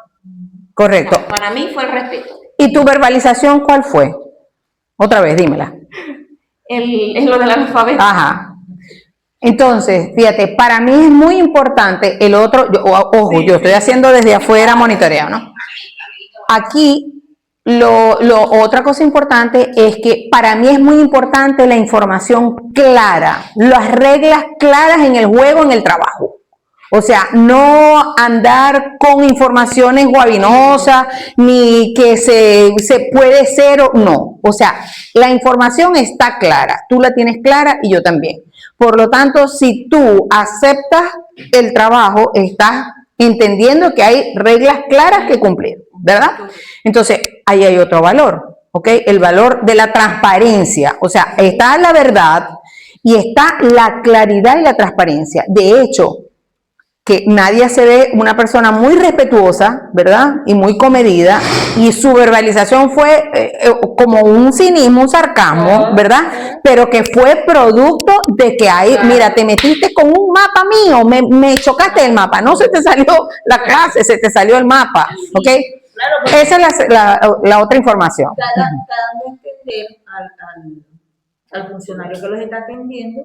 Correcto. O sea, para mí fue el respeto. ¿Y tu verbalización cuál fue? Otra vez, dímela. Es lo del alfabeto. Ajá. Entonces, fíjate, para mí es muy importante el otro, ojo, yo estoy haciendo desde afuera monitoreo, ¿no? Aquí, otra cosa importante es que para mí es muy importante la información clara, las reglas claras en el juego, en el trabajo. O sea, no andar con informaciones guabinosas, ni que se puede ser o no. O sea, la información está clara, tú la tienes clara y yo también. Por lo tanto, si tú aceptas el trabajo, estás entendiendo que hay reglas claras que cumplir, ¿verdad? Entonces, ahí hay otro valor. ¿ok? El valor de la transparencia. O sea, está la verdad y está la claridad y la transparencia. De hecho, que nadie se ve una persona muy respetuosa, ¿verdad? Y muy comedida, y su verbalización fue como un cinismo, un sarcasmo, ¿verdad? Pero que fue producto de que ahí, mira, te metiste con un mapa mío, me chocaste el mapa, no se te salió la clase, se te salió el mapa, ¿ok? Claro, Esa es la otra información. dando a entender al funcionario que los está atendiendo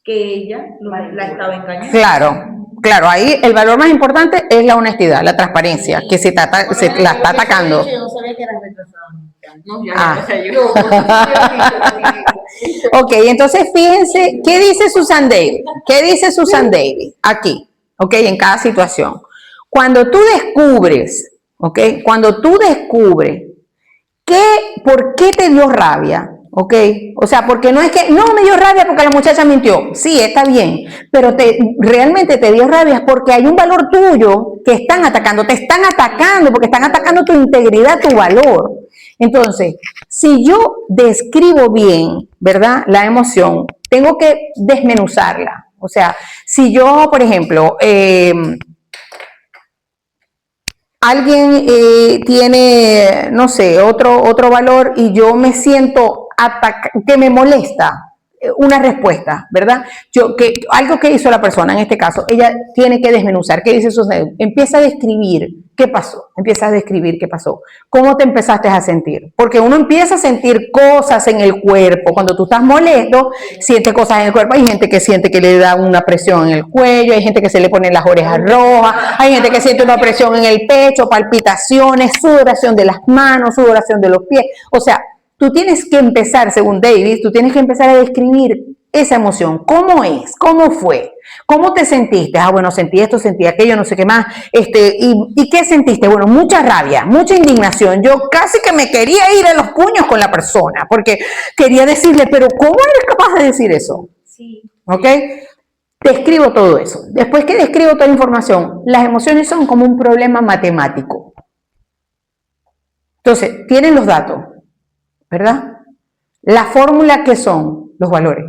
que ella la estaba engañando. Claro, ahí el valor más importante es la honestidad, la transparencia, que se la está atacando. Yo no sabía que era retrasada. No, yo Ah. no. Ok, entonces fíjense, ¿qué dice Susan Davis? ¿Qué dice Susan Davis? Aquí, ok, en cada situación. Cuando tú descubres, ok, ¿por qué te dio rabia? ¿Ok? O sea, porque no es que, no me dio rabia porque la muchacha mintió. Sí, está bien, pero realmente te dio rabia porque hay un valor tuyo que están atacando, te están atacando porque están atacando tu integridad, tu valor. Entonces, si yo describo bien, ¿verdad? La emoción, tengo que desmenuzarla. O sea, si yo, por ejemplo, alguien tiene, no sé, otro valor y yo me siento que me molesta una respuesta, ¿verdad? Algo que hizo la persona, en este caso, ella tiene que desmenuzar. ¿Qué dice Susan? Empieza a describir qué pasó. ¿Cómo te empezaste a sentir? Porque uno empieza a sentir cosas en el cuerpo. Cuando tú estás molesto, sientes cosas en el cuerpo. Hay gente que siente que le da una presión en el cuello, hay gente que se le ponen las orejas rojas, hay gente que siente una presión en el pecho, palpitaciones, sudoración de las manos, sudoración de los pies. O sea, tú tienes que empezar, según Davis, tú tienes que empezar a describir esa emoción. ¿Cómo es? ¿Cómo fue? ¿Cómo te sentiste? Ah, bueno, sentí esto, sentí aquello, no sé qué más. ¿Y qué sentiste? Bueno, mucha rabia, mucha indignación. Yo casi que me quería ir a los puños con la persona, porque quería decirle, pero ¿cómo eres capaz de decir eso? Sí. ¿Ok? Describo todo eso. Después que describo toda la información, las emociones son como un problema matemático. Entonces, tienen los datos, ¿verdad? La fórmula, ¿qué son? Los valores.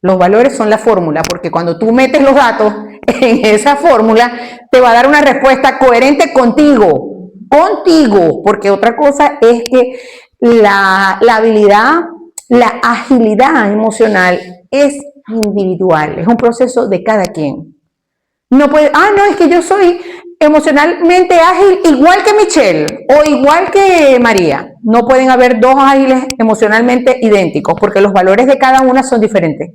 Los valores son la fórmula, porque cuando tú metes los datos en esa fórmula, te va a dar una respuesta coherente contigo, porque otra cosa es que la habilidad, la agilidad emocional es individual, es un proceso de cada quien. No puede, no, es que yo soy emocionalmente ágil igual que Michelle o igual que María. No pueden haber dos ágiles emocionalmente idénticos porque los valores de cada una son diferentes.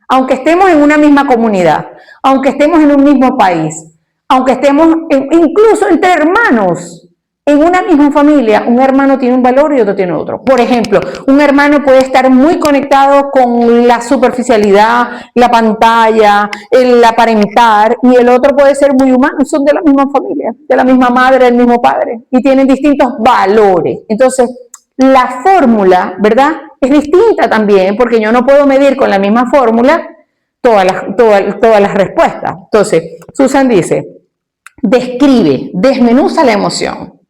Aunque estemos en una misma comunidad, aunque estemos en un mismo país, aunque estemos incluso entre hermanos, en una misma familia, un hermano tiene un valor y otro tiene otro. Por ejemplo, un hermano puede estar muy conectado con la superficialidad, la pantalla, el aparentar, y el otro puede ser muy humano, son de la misma familia, de la misma madre, del mismo padre, y tienen distintos valores. Entonces, la fórmula, ¿verdad?, es distinta también, porque yo no puedo medir con la misma fórmula todas las respuestas. Entonces, Susan dice, describe, desmenuza la emoción.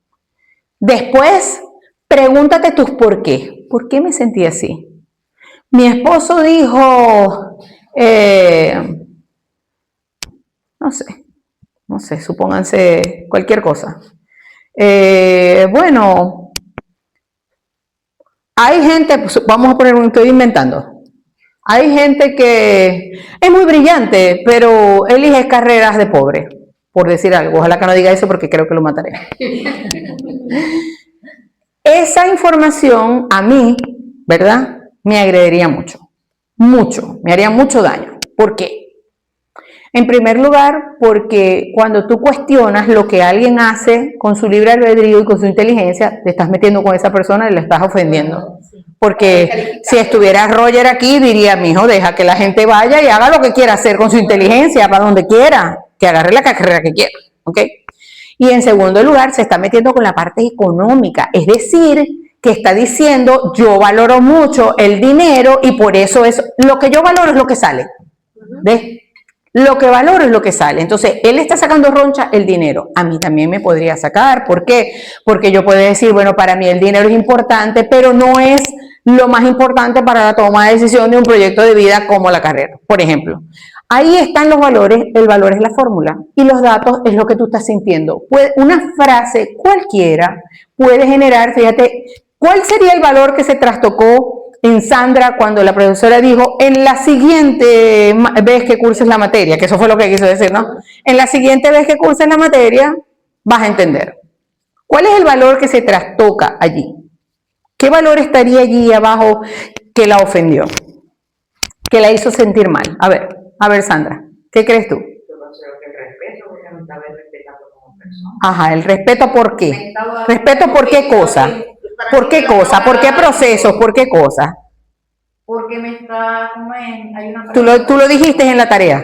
Después, pregúntate tus por qué. ¿Por qué me sentí así? Mi esposo dijo, no sé, supónganse cualquier cosa. Bueno, hay gente, vamos a poner estoy inventando. Hay gente que es muy brillante, pero elige carreras de pobre, por decir algo. Ojalá que no diga eso porque creo que lo mataré. Esa información a mí, ¿verdad?, me agrediría mucho, me haría mucho daño. ¿Por qué? En primer lugar, porque cuando tú cuestionas lo que alguien hace con su libre albedrío y con su inteligencia, te estás metiendo con esa persona y la estás ofendiendo. Porque si estuviera Roger aquí, diría, mijo, deja que la gente vaya y haga lo que quiera hacer con su inteligencia, para donde quiera, que agarre la carrera que quiera, ¿ok? Y en segundo lugar, se está metiendo con la parte económica, es decir, que está diciendo, yo valoro mucho el dinero y por eso es, lo que yo valoro es lo que sale, ¿ves? Lo que valoro es lo que sale. Entonces, él está sacando roncha el dinero. A mí también me podría sacar. ¿Por qué? Porque yo puedo decir, bueno, para mí el dinero es importante, pero no es lo más importante para la toma de decisión de un proyecto de vida como la carrera, por ejemplo. Ahí están los valores, el valor es la fórmula y los datos es lo que tú estás sintiendo. Una frase cualquiera puede generar, fíjate, ¿cuál sería el valor que se trastocó en Sandra cuando la profesora dijo, en la siguiente vez que curses la materia, que eso fue lo que quiso decir, ¿no? En la siguiente vez que curses la materia, vas a entender. ¿Cuál es el valor que se trastoca allí? ¿Qué valor estaría allí abajo que la ofendió? Que la hizo sentir mal. A ver, Sandra, ¿qué crees tú? Yo considero que el respeto, porque me estaba respetando como persona. Ajá, ¿el respeto por Me qué? estaba- ¿Respeto por qué cosa? ¿Por qué cosa? ¿Por qué procesos? ¿Por qué cosa? Porque me está, ¿cómo es? Hay una Tú lo dijiste en la tarea.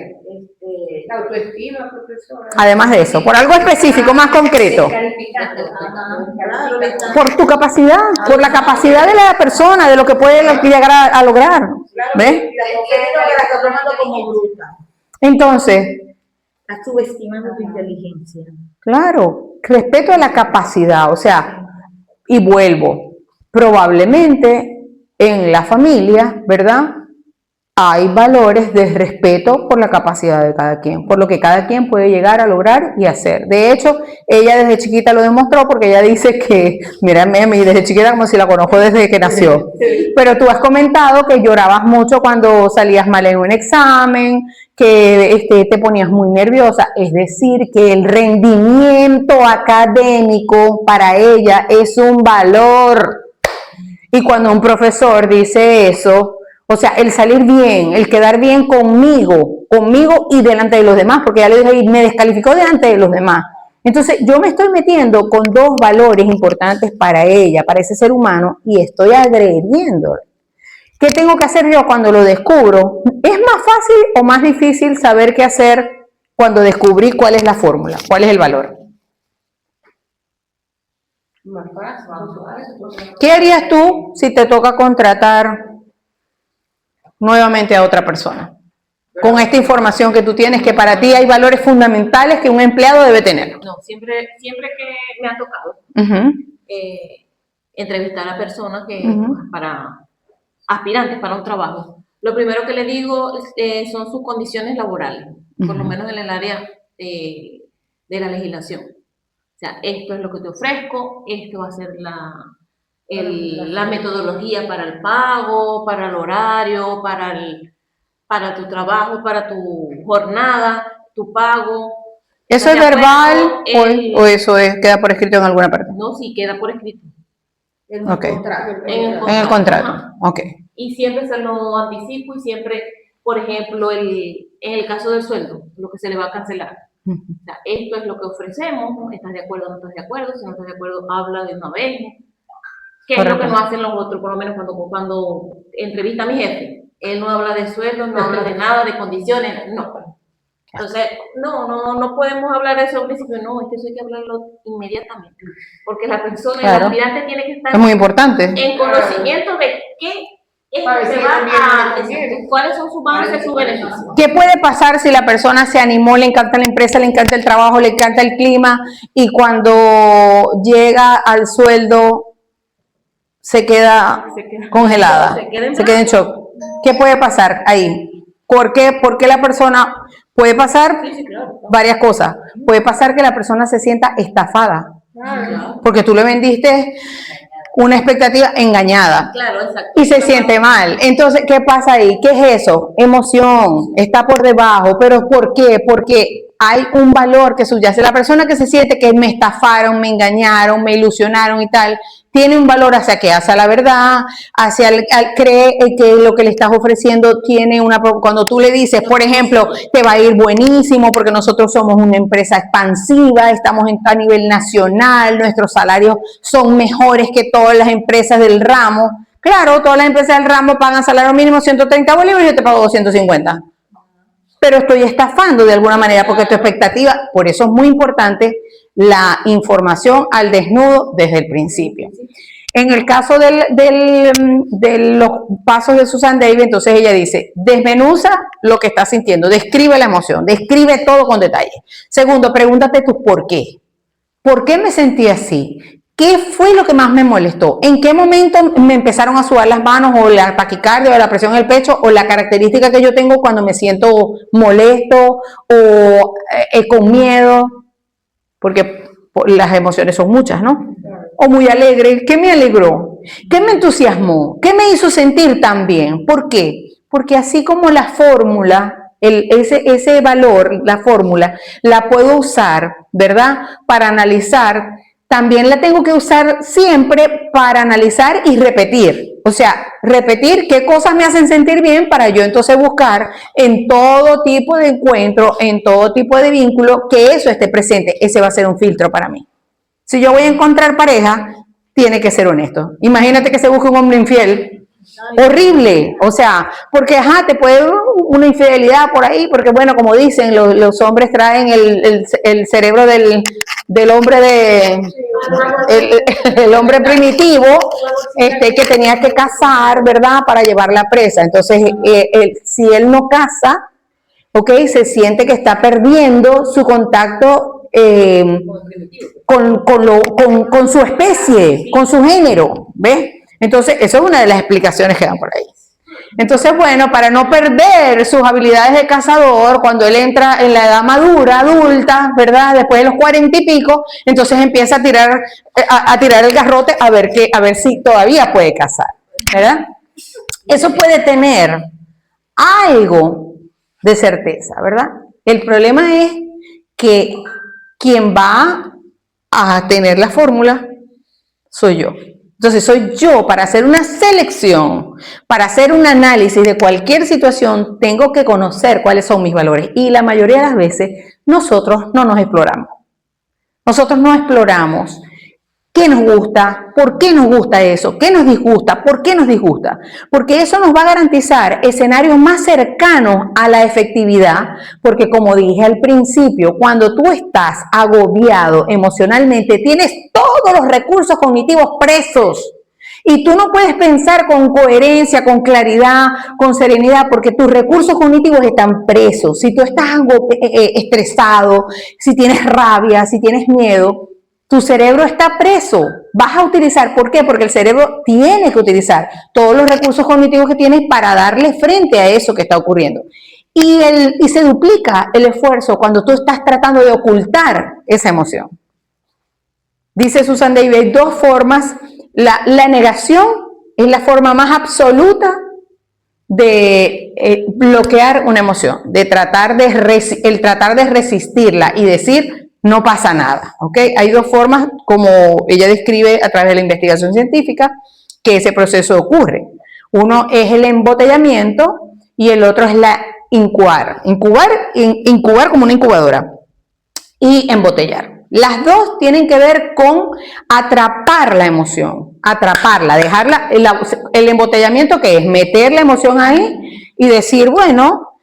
La autoestima, profesora. Además de eso, por algo específico, más concreto. Calificando. Ajá. Por tu capacidad, por la capacidad de la persona, de lo que puede llegar a lograr. ¿Ves? La está tomando como bruta. Entonces, Está subestimando tu inteligencia. claro, respeto a la capacidad, o sea, y vuelvo, probablemente en la familia, ¿verdad? Hay valores de respeto por la capacidad de cada quien, por lo que cada quien puede llegar a lograr y hacer. De hecho, ella desde chiquita lo demostró porque ella dice que, mírame a mí, desde chiquita como si la conozco desde que nació. Pero tú has comentado que llorabas mucho cuando salías mal en un examen, que te ponías muy nerviosa. Es decir, que el rendimiento académico para ella es un valor. Y cuando un profesor dice eso, o sea, el salir bien, el quedar bien conmigo y delante de los demás, porque ya le dije, me descalificó delante de los demás. Entonces, yo me estoy metiendo con dos valores importantes para ella, para ese ser humano, y estoy agrediéndole. ¿Qué tengo que hacer yo cuando lo descubro? ¿Es más fácil o más difícil saber qué hacer cuando descubrí cuál es la fórmula, cuál es el valor? ¿Qué harías tú si te toca contratar nuevamente a otra persona? Con esta información que tú tienes, que para ti hay valores fundamentales que un empleado debe tener. No, siempre que me ha tocado Uh-huh. entrevistar a personas que Ujú. para aspirantes para un trabajo, lo primero que le digo son sus condiciones laborales, por lo Ujú. menos en el área de la legislación. O sea, esto es lo que te ofrezco, esto va a ser la metodología para el pago, para el horario, para tu trabajo, para tu jornada, tu pago. ¿Eso es ¿Estás de verbal acuerdo? o eso queda por escrito en alguna parte? No, sí, queda por escrito. En Ok. el contrato. En En el contrato. Ajá. Ok. Y siempre se lo anticipo y siempre, por ejemplo, en el caso del sueldo, lo que se le va a cancelar. Ujú. O sea, esto es lo que ofrecemos, ¿estás de acuerdo o no estás de acuerdo? Si no estás de acuerdo, habla de una vez. ¿Qué es lo que no hacen los otros? Por lo menos cuando entrevista a mi jefe, él no habla de sueldo, no habla de nada, de condiciones, no. Entonces, no podemos hablar de eso al principio, no, es que eso hay que hablarlo inmediatamente, porque la persona, Claro. el aspirante tiene que estar Es muy importante. en conocimiento de qué es Para lo que decir va también a lo que quiere. cuáles son sus van a ser sus beneficios. ¿Qué puede pasar si la persona se animó, le encanta la empresa, le encanta el trabajo, le encanta el clima y cuando llega al sueldo se queda congelada, se queda en se queda en shock? ¿Qué puede pasar ahí? ¿Por qué la persona puede pasar? Sí, claro. Varias cosas. Puede pasar que la persona se sienta estafada porque tú le vendiste una expectativa engañada. Claro, exacto. Y se siente mal. Entonces, ¿qué pasa ahí? ¿Qué es eso? Emoción, está por debajo. ¿Pero por qué? Porque hay un valor que subyace. La persona que se siente que me estafaron, me engañaron, me ilusionaron y tal, tiene un valor hacia qué, hacia la verdad, cree que lo que le estás ofreciendo tiene cuando tú le dices, por ejemplo, te va a ir buenísimo porque nosotros somos una empresa expansiva, estamos a nivel nacional, nuestros salarios son mejores que todas las empresas del ramo. Claro, todas las empresas del ramo pagan salario mínimo 130 bolívares y yo te pago 250. Pero estoy estafando de alguna manera porque tu expectativa, por eso es muy importante la información al desnudo desde el principio. En el caso de los pasos de Susan Davis, entonces ella dice, desmenuza lo que estás sintiendo, describe la emoción, describe todo con detalle. Segundo, pregúntate tú por qué. ¿Por qué me sentí así? ¿Qué fue lo que más me molestó? ¿En qué momento me empezaron a sudar las manos o la taquicardia o la presión en el pecho o la característica que yo tengo cuando me siento molesto o con miedo? Porque las emociones son muchas, ¿no? O muy alegre. ¿Qué me alegró? ¿Qué me entusiasmó? ¿Qué me hizo sentir tan bien? ¿Por qué? Porque así como la fórmula, ese valor, la fórmula, la puedo usar, ¿verdad? Para analizar, también la tengo que usar siempre para analizar y repetir. O sea, repetir qué cosas me hacen sentir bien para yo entonces buscar en todo tipo de encuentro, en todo tipo de vínculo, que eso esté presente. Ese va a ser un filtro para mí. Si yo voy a encontrar pareja, tiene que ser honesto. Imagínate que se busque un hombre infiel. Horrible, o sea, porque te puede una infidelidad por ahí, porque bueno, como dicen, los hombres traen el cerebro del hombre el hombre primitivo, que tenía que cazar, ¿verdad?, para llevarla presa. Entonces, si él no caza, se siente que está perdiendo su contacto con su especie, con su género, ¿ves? Entonces, eso es una de las explicaciones que dan por ahí. Entonces, bueno, para no perder sus habilidades de cazador, cuando él entra en la edad madura, adulta, ¿verdad?, después de los 40 y pico, entonces empieza a tirar el garrote a ver si todavía puede cazar, ¿verdad? Eso puede tener algo de certeza, ¿verdad? El problema es que quien va a tener la fórmula soy yo. Entonces soy yo, para hacer una selección, para hacer un análisis de cualquier situación, tengo que conocer cuáles son mis valores. Y la mayoría de las veces nosotros no nos exploramos. Nosotros no exploramos qué nos gusta, por qué nos gusta eso, qué nos disgusta, por qué nos disgusta. Porque eso nos va a garantizar escenarios más cercanos a la efectividad, porque como dije al principio, cuando tú estás agobiado emocionalmente, tienes todos los recursos cognitivos presos. Y tú no puedes pensar con coherencia, con claridad, con serenidad, porque tus recursos cognitivos están presos. Si tú estás estresado, si tienes rabia, si tienes miedo, tu cerebro está preso. Vas a utilizar, ¿por qué? Porque el cerebro tiene que utilizar todos los recursos cognitivos que tiene para darle frente a eso que está ocurriendo. Y se duplica el esfuerzo cuando tú estás tratando de ocultar esa emoción. Dice Susan Davis, hay dos formas. La negación es la forma más absoluta de bloquear una emoción, de tratar de resistirla y decir, no pasa nada, ¿ok? Hay dos formas, como ella describe a través de la investigación científica, que ese proceso ocurre. Uno es el embotellamiento y el otro es la incubar. Incubar como una incubadora y embotellar. Las dos tienen que ver con atrapar la emoción, atraparla, dejarla, el embotellamiento, que es meter la emoción ahí y decir, bueno,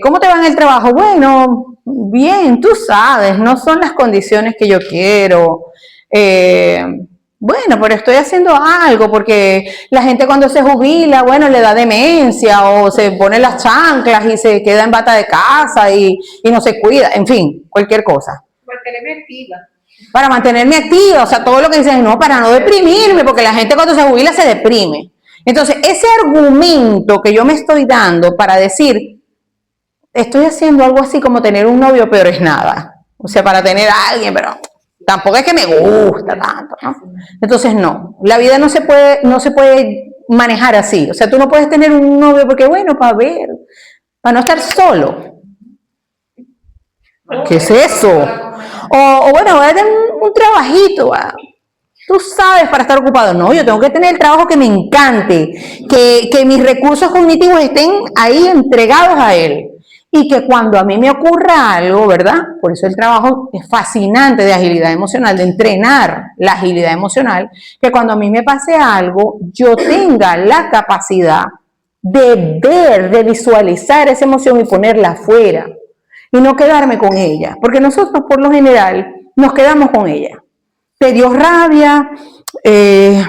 ¿cómo te va en el trabajo? Bueno, bien, tú sabes, no son las condiciones que yo quiero. Bueno, pero estoy haciendo algo, porque la gente cuando se jubila, bueno, le da demencia o se pone las chanclas y se queda en bata de casa y no se cuida, en fin, cualquier cosa. Mantenerme activa. Para mantenerme activa, o sea, todo lo que dicen, no, para no deprimirme, porque la gente cuando se jubila se deprime. Entonces, ese argumento que yo me estoy dando para decir, estoy haciendo algo así como tener un novio, pero es nada. O sea, para tener a alguien, pero tampoco es que me gusta tanto, ¿no? Entonces, no, la vida no se puede manejar así. O sea, tú no puedes tener un novio porque, bueno, para no estar solo. ¿Qué es eso? O bueno, voy a tener un trabajito, tú sabes, para estar ocupado. No, yo tengo que tener el trabajo que me encante, que mis recursos cognitivos estén ahí entregados a él. Y que cuando a mí me ocurra algo, ¿verdad? Por eso el trabajo es fascinante de agilidad emocional, de entrenar la agilidad emocional, que cuando a mí me pase algo, yo tenga la capacidad de ver, de visualizar esa emoción y ponerla afuera. Y no quedarme con ella, porque nosotros por lo general nos quedamos con ella. Te dio rabia,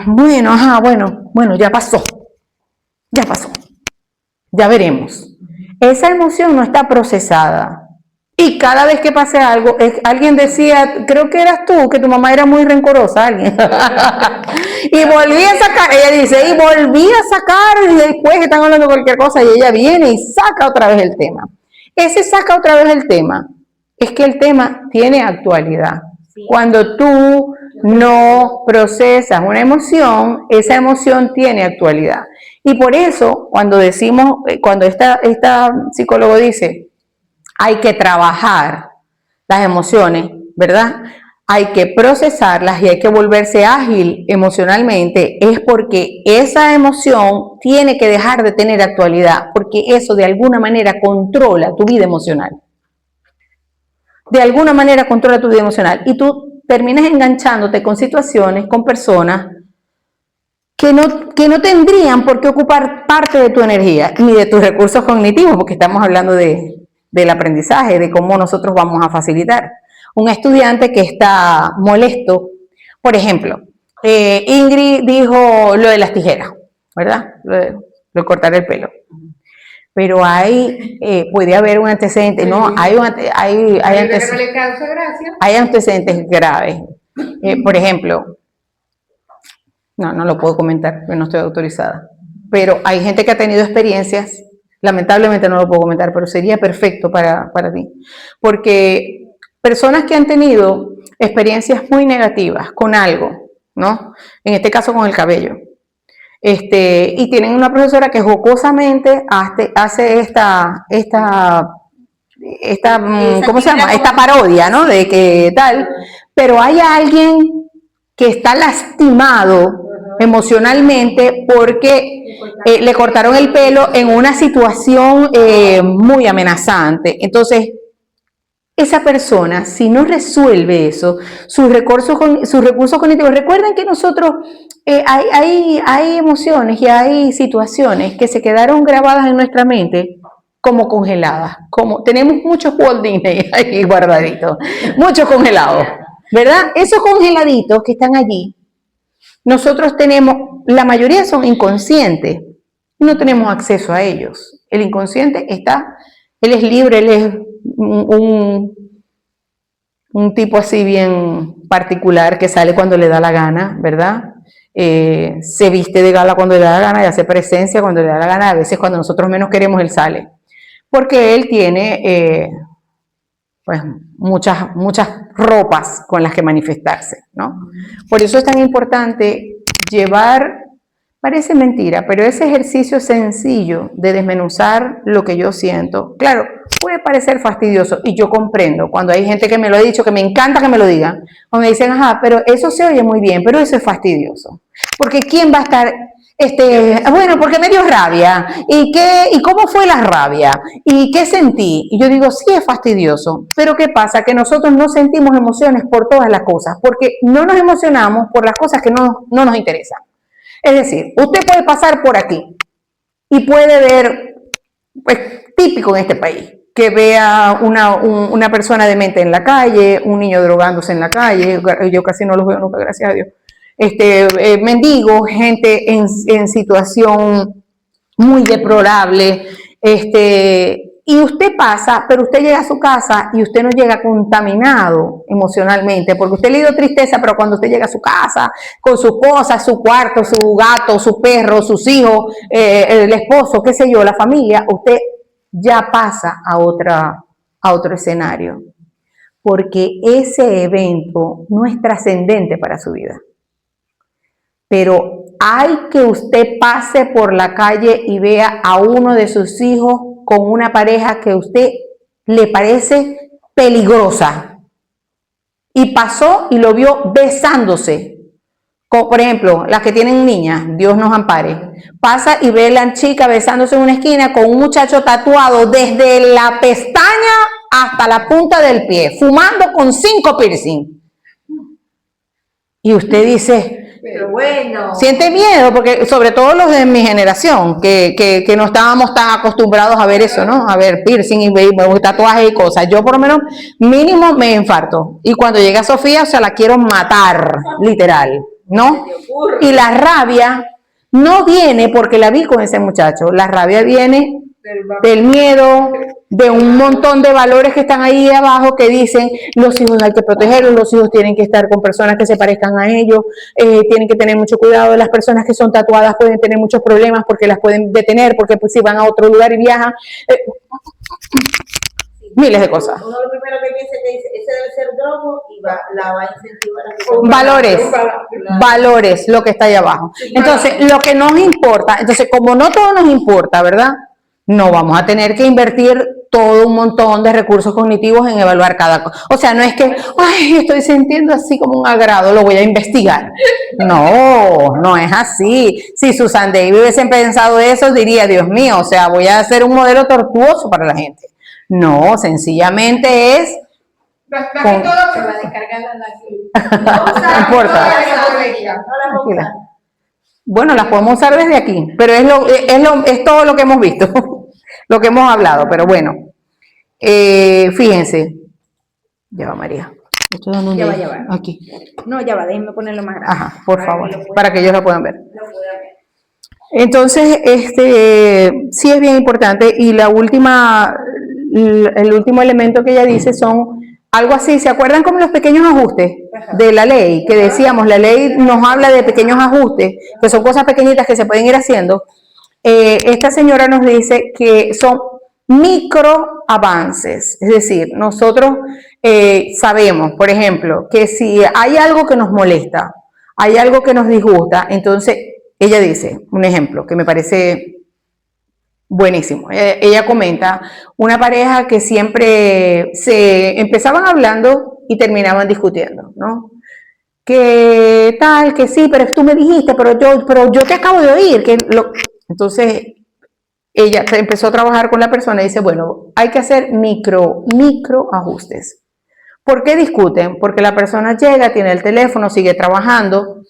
bueno, bueno, ya pasó, ya veremos. Esa emoción no está procesada. Y cada vez que pase algo, alguien decía, creo que eras tú, que tu mamá era muy rencorosa, alguien. Y volví a sacar, ella dice, y volví a sacar, y después están hablando de cualquier cosa, y ella viene y saca otra vez el tema. Ese saca otra vez el tema, es que el tema tiene actualidad. Sí. Cuando tú no procesas una emoción, esa emoción tiene actualidad. Y por eso, cuando decimos, cuando esta psicólogo dice, hay que trabajar las emociones, ¿verdad? Hay que procesarlas y hay que volverse ágil emocionalmente, es porque esa emoción tiene que dejar de tener actualidad, porque eso de alguna manera controla tu vida emocional. De alguna manera controla tu vida emocional y tú terminas enganchándote con situaciones, con personas que no tendrían por qué ocupar parte de tu energía ni de tus recursos cognitivos, porque estamos hablando del aprendizaje, de cómo nosotros vamos a facilitar. Un estudiante que está molesto, por ejemplo, Ingrid dijo lo de las tijeras, ¿verdad? Lo de cortar el pelo. Pero puede haber un antecedente, ¿no? Hay antecedentes graves. Por ejemplo, no lo puedo comentar, porque no estoy autorizada. Pero hay gente que ha tenido experiencias, lamentablemente no lo puedo comentar, pero sería perfecto para ti. Porque personas que han tenido experiencias muy negativas con algo, ¿no? En este caso con el cabello. Y tienen una profesora que jocosamente hace esta ¿cómo se llama? Esta parodia, ¿no? De que tal, pero hay alguien que está lastimado emocionalmente porque le cortaron el pelo en una situación muy amenazante. Entonces, esa persona, si no resuelve eso, sus recursos cognitivos, recuerden que nosotros hay emociones y hay situaciones que se quedaron grabadas en nuestra mente como congeladas, como tenemos muchos Walt Disney ahí guardaditos, muchos congelados, ¿verdad? Esos congeladitos que están allí, nosotros tenemos, la mayoría son inconscientes, no tenemos acceso a ellos. El inconsciente él es libre, él es un tipo así bien particular que sale cuando le da la gana, ¿verdad? Se viste de gala cuando le da la gana y hace presencia cuando le da la gana. A veces cuando nosotros menos queremos, él sale. Porque él tiene pues muchas ropas con las que manifestarse, ¿no? Por eso es tan importante llevar, parece mentira, pero ese ejercicio sencillo de desmenuzar lo que yo siento, claro, puede parecer fastidioso y yo comprendo cuando hay gente que me lo ha dicho, que me encanta que me lo digan, o me dicen, ajá, pero eso se oye muy bien, pero eso es fastidioso, porque ¿quién va a estar, bueno, porque me dio rabia, ¿y cómo fue la rabia? ¿Y qué sentí? Y yo digo, sí es fastidioso, pero ¿qué pasa? Que nosotros no sentimos emociones por todas las cosas, porque no nos emocionamos por las cosas que no nos interesan. Es decir, usted puede pasar por aquí y puede ver, pues típico en este país, que vea una persona demente en la calle, un niño drogándose en la calle, yo casi no los veo nunca, gracias a Dios, mendigos, gente en situación muy deplorable, y usted pasa, pero usted llega a su casa y usted no llega contaminado emocionalmente, porque usted le dio tristeza, pero cuando usted llega a su casa, con sus cosas, su cuarto, su gato, su perro, sus hijos, el esposo, qué sé yo, la familia, usted ya pasa a otro escenario, porque ese evento no es trascendente para su vida. Pero hay que usted pase por la calle y vea a uno de sus hijos con una pareja que a usted le parece peligrosa. Y pasó y lo vio besándose. Como, por ejemplo, las que tienen niñas, Dios nos ampare. Pasa y ve a la chica besándose en una esquina con un muchacho tatuado desde la pestaña hasta la punta del pie, fumando con 5 piercings. Y usted dice... Pero bueno. Siente miedo, porque sobre todo los de mi generación, que no estábamos tan acostumbrados a ver eso, ¿no? A ver piercing y tatuajes y cosas. Yo por lo menos mínimo me infarto. Y cuando llega Sofía, o sea, la quiero matar, literal. ¿no? Y la rabia no viene porque la vi con ese muchacho, la rabia viene del miedo, de un montón de valores que están ahí abajo que dicen los hijos hay que protegerlos, los hijos tienen que estar con personas que se parezcan a ellos, tienen que tener mucho cuidado, las personas que son tatuadas pueden tener muchos problemas porque las pueden detener, porque pues, si van a otro lugar y viajan, miles de cosas. Uno lo primero que piensa que dice, ese debe ser drogo y la va a incentivar a que Valores, lo que está ahí abajo. Entonces, lo que nos importa, entonces, como no todo nos importa, ¿verdad? No vamos a tener que invertir todo un montón de recursos cognitivos en evaluar cada cosa. O sea, no es que, ay, estoy sintiendo así como un agrado, lo voy a investigar. No, no es así. Si Susan Davy hubiese pensado eso, diría, Dios mío, o sea, voy a hacer un modelo tortuoso para la gente. No, sencillamente es... Más que todo se va a descargar No importa. Tranquila. Bueno, las podemos usar desde aquí, pero es todo lo que hemos visto, lo que hemos hablado, pero bueno, fíjense. Ya va, María. Estoy dando un Ya va, dedo. ya va. Aquí. No, ya va, déjenme ponerlo más grande. Ajá, por favor, que lo puedan- para que ellos lo puedan ver. lo puedan ver. Entonces, sí es bien importante y el último elemento que ella dice son algo así, ¿se acuerdan como los pequeños ajustes de la ley? Que decíamos, la ley nos habla de pequeños ajustes, que son cosas pequeñitas que se pueden ir haciendo. Esta señora nos dice que son micro avances, es decir, nosotros sabemos, por ejemplo, que si hay algo que nos molesta, hay algo que nos disgusta, entonces ella dice, un ejemplo que me parece buenísimo. Ella comenta una pareja que siempre se empezaban hablando y terminaban discutiendo, ¿no? Que tal, que sí, pero tú me dijiste, pero yo te acabo de oír. Entonces, ella empezó a trabajar con la persona y dice, bueno, hay que hacer micro ajustes. ¿Por qué discuten? Porque la persona llega, tiene el teléfono, sigue trabajando,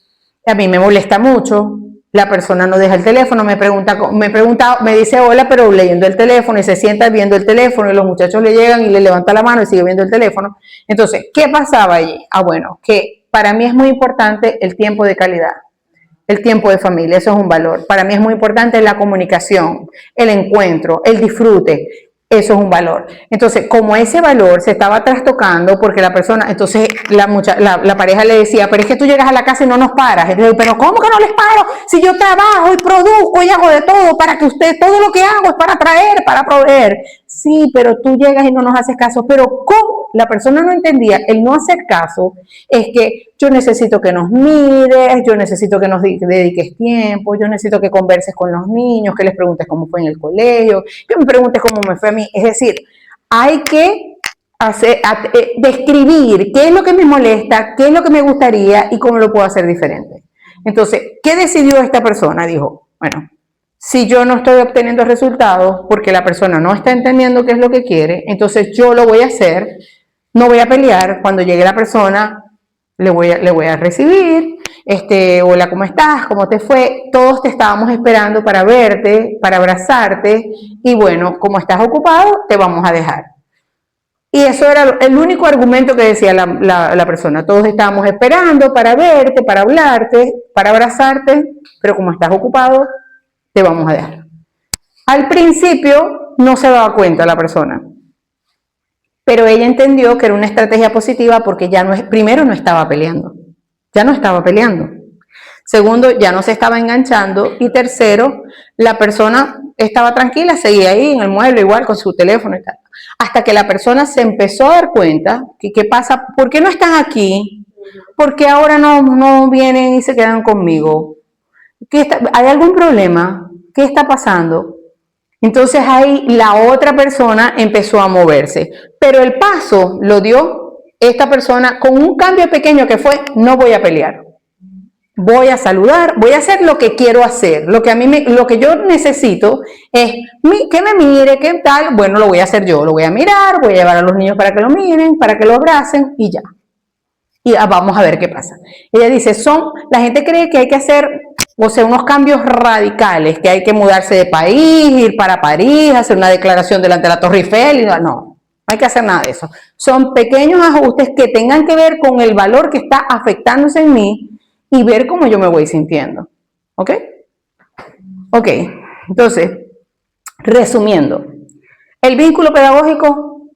a mí me molesta mucho. La persona no deja el teléfono, me dice hola, pero leyendo el teléfono y se sienta viendo el teléfono y los muchachos le llegan y le levanta la mano y sigue viendo el teléfono. Entonces, ¿qué pasaba allí? Bueno, que para mí es muy importante el tiempo de calidad, el tiempo de familia, eso es un valor. Para mí es muy importante la comunicación, el encuentro, el disfrute. Eso es un valor. Entonces, como ese valor se estaba trastocando porque la persona, entonces la pareja le decía, pero es que tú llegas a la casa y no nos paras. Entonces, pero ¿cómo que no les paro? Si yo trabajo y produzco y hago de todo para que usted, todo lo que hago es para traer, para proveer. Sí, pero tú llegas y no nos haces caso. Pero ¿cómo? La persona no entendía. El no hacer caso es que yo necesito que nos mires, yo necesito que nos dediques tiempo, yo necesito que converses con los niños, que les preguntes cómo fue en el colegio, que me preguntes cómo me fue a mí. Es decir, hay que describir qué es lo que me molesta, qué es lo que me gustaría y cómo lo puedo hacer diferente. Entonces, ¿qué decidió esta persona? Dijo, bueno, si yo no estoy obteniendo resultados porque la persona no está entendiendo qué es lo que quiere, entonces yo lo voy a hacer, no voy a pelear, cuando llegue la persona le voy a recibir, hola, ¿cómo estás? ¿Cómo te fue? Todos te estábamos esperando para verte, para abrazarte, y bueno, como estás ocupado, te vamos a dejar. Y eso era el único argumento que decía la persona. Todos estábamos esperando para verte, para hablarte, para abrazarte, pero como estás ocupado, te vamos a dejar. Al principio no se daba cuenta la persona, pero ella entendió que era una estrategia positiva porque primero no estaba peleando, ya no estaba peleando. Segundo, ya no se estaba enganchando. Y tercero, la persona estaba tranquila, seguía ahí en el mueble igual con su teléfono y tal. Hasta que la persona se empezó a dar cuenta que qué pasa, ¿por qué no están aquí? ¿Por qué ahora no vienen y se quedan conmigo? ¿Hay algún problema? ¿Qué está pasando? Entonces ahí la otra persona empezó a moverse, pero el paso lo dio esta persona con un cambio pequeño que fue, no voy a pelear, voy a saludar, voy a hacer lo que quiero hacer, lo que yo necesito es que me mire, ¿qué tal? Bueno, lo voy a hacer yo, lo voy a mirar, voy a llevar a los niños para que lo miren, para que lo abracen y ya. Y vamos a ver qué pasa. Ella dice, la gente cree que hay que hacer, o sea, unos cambios radicales, que hay que mudarse de país, ir para París, hacer una declaración delante de la Torre Eiffel, y no hay que hacer nada de eso. Son pequeños ajustes que tengan que ver con el valor que está afectándose en mí y ver cómo yo me voy sintiendo. ¿Ok? Ok, entonces, resumiendo, el vínculo pedagógico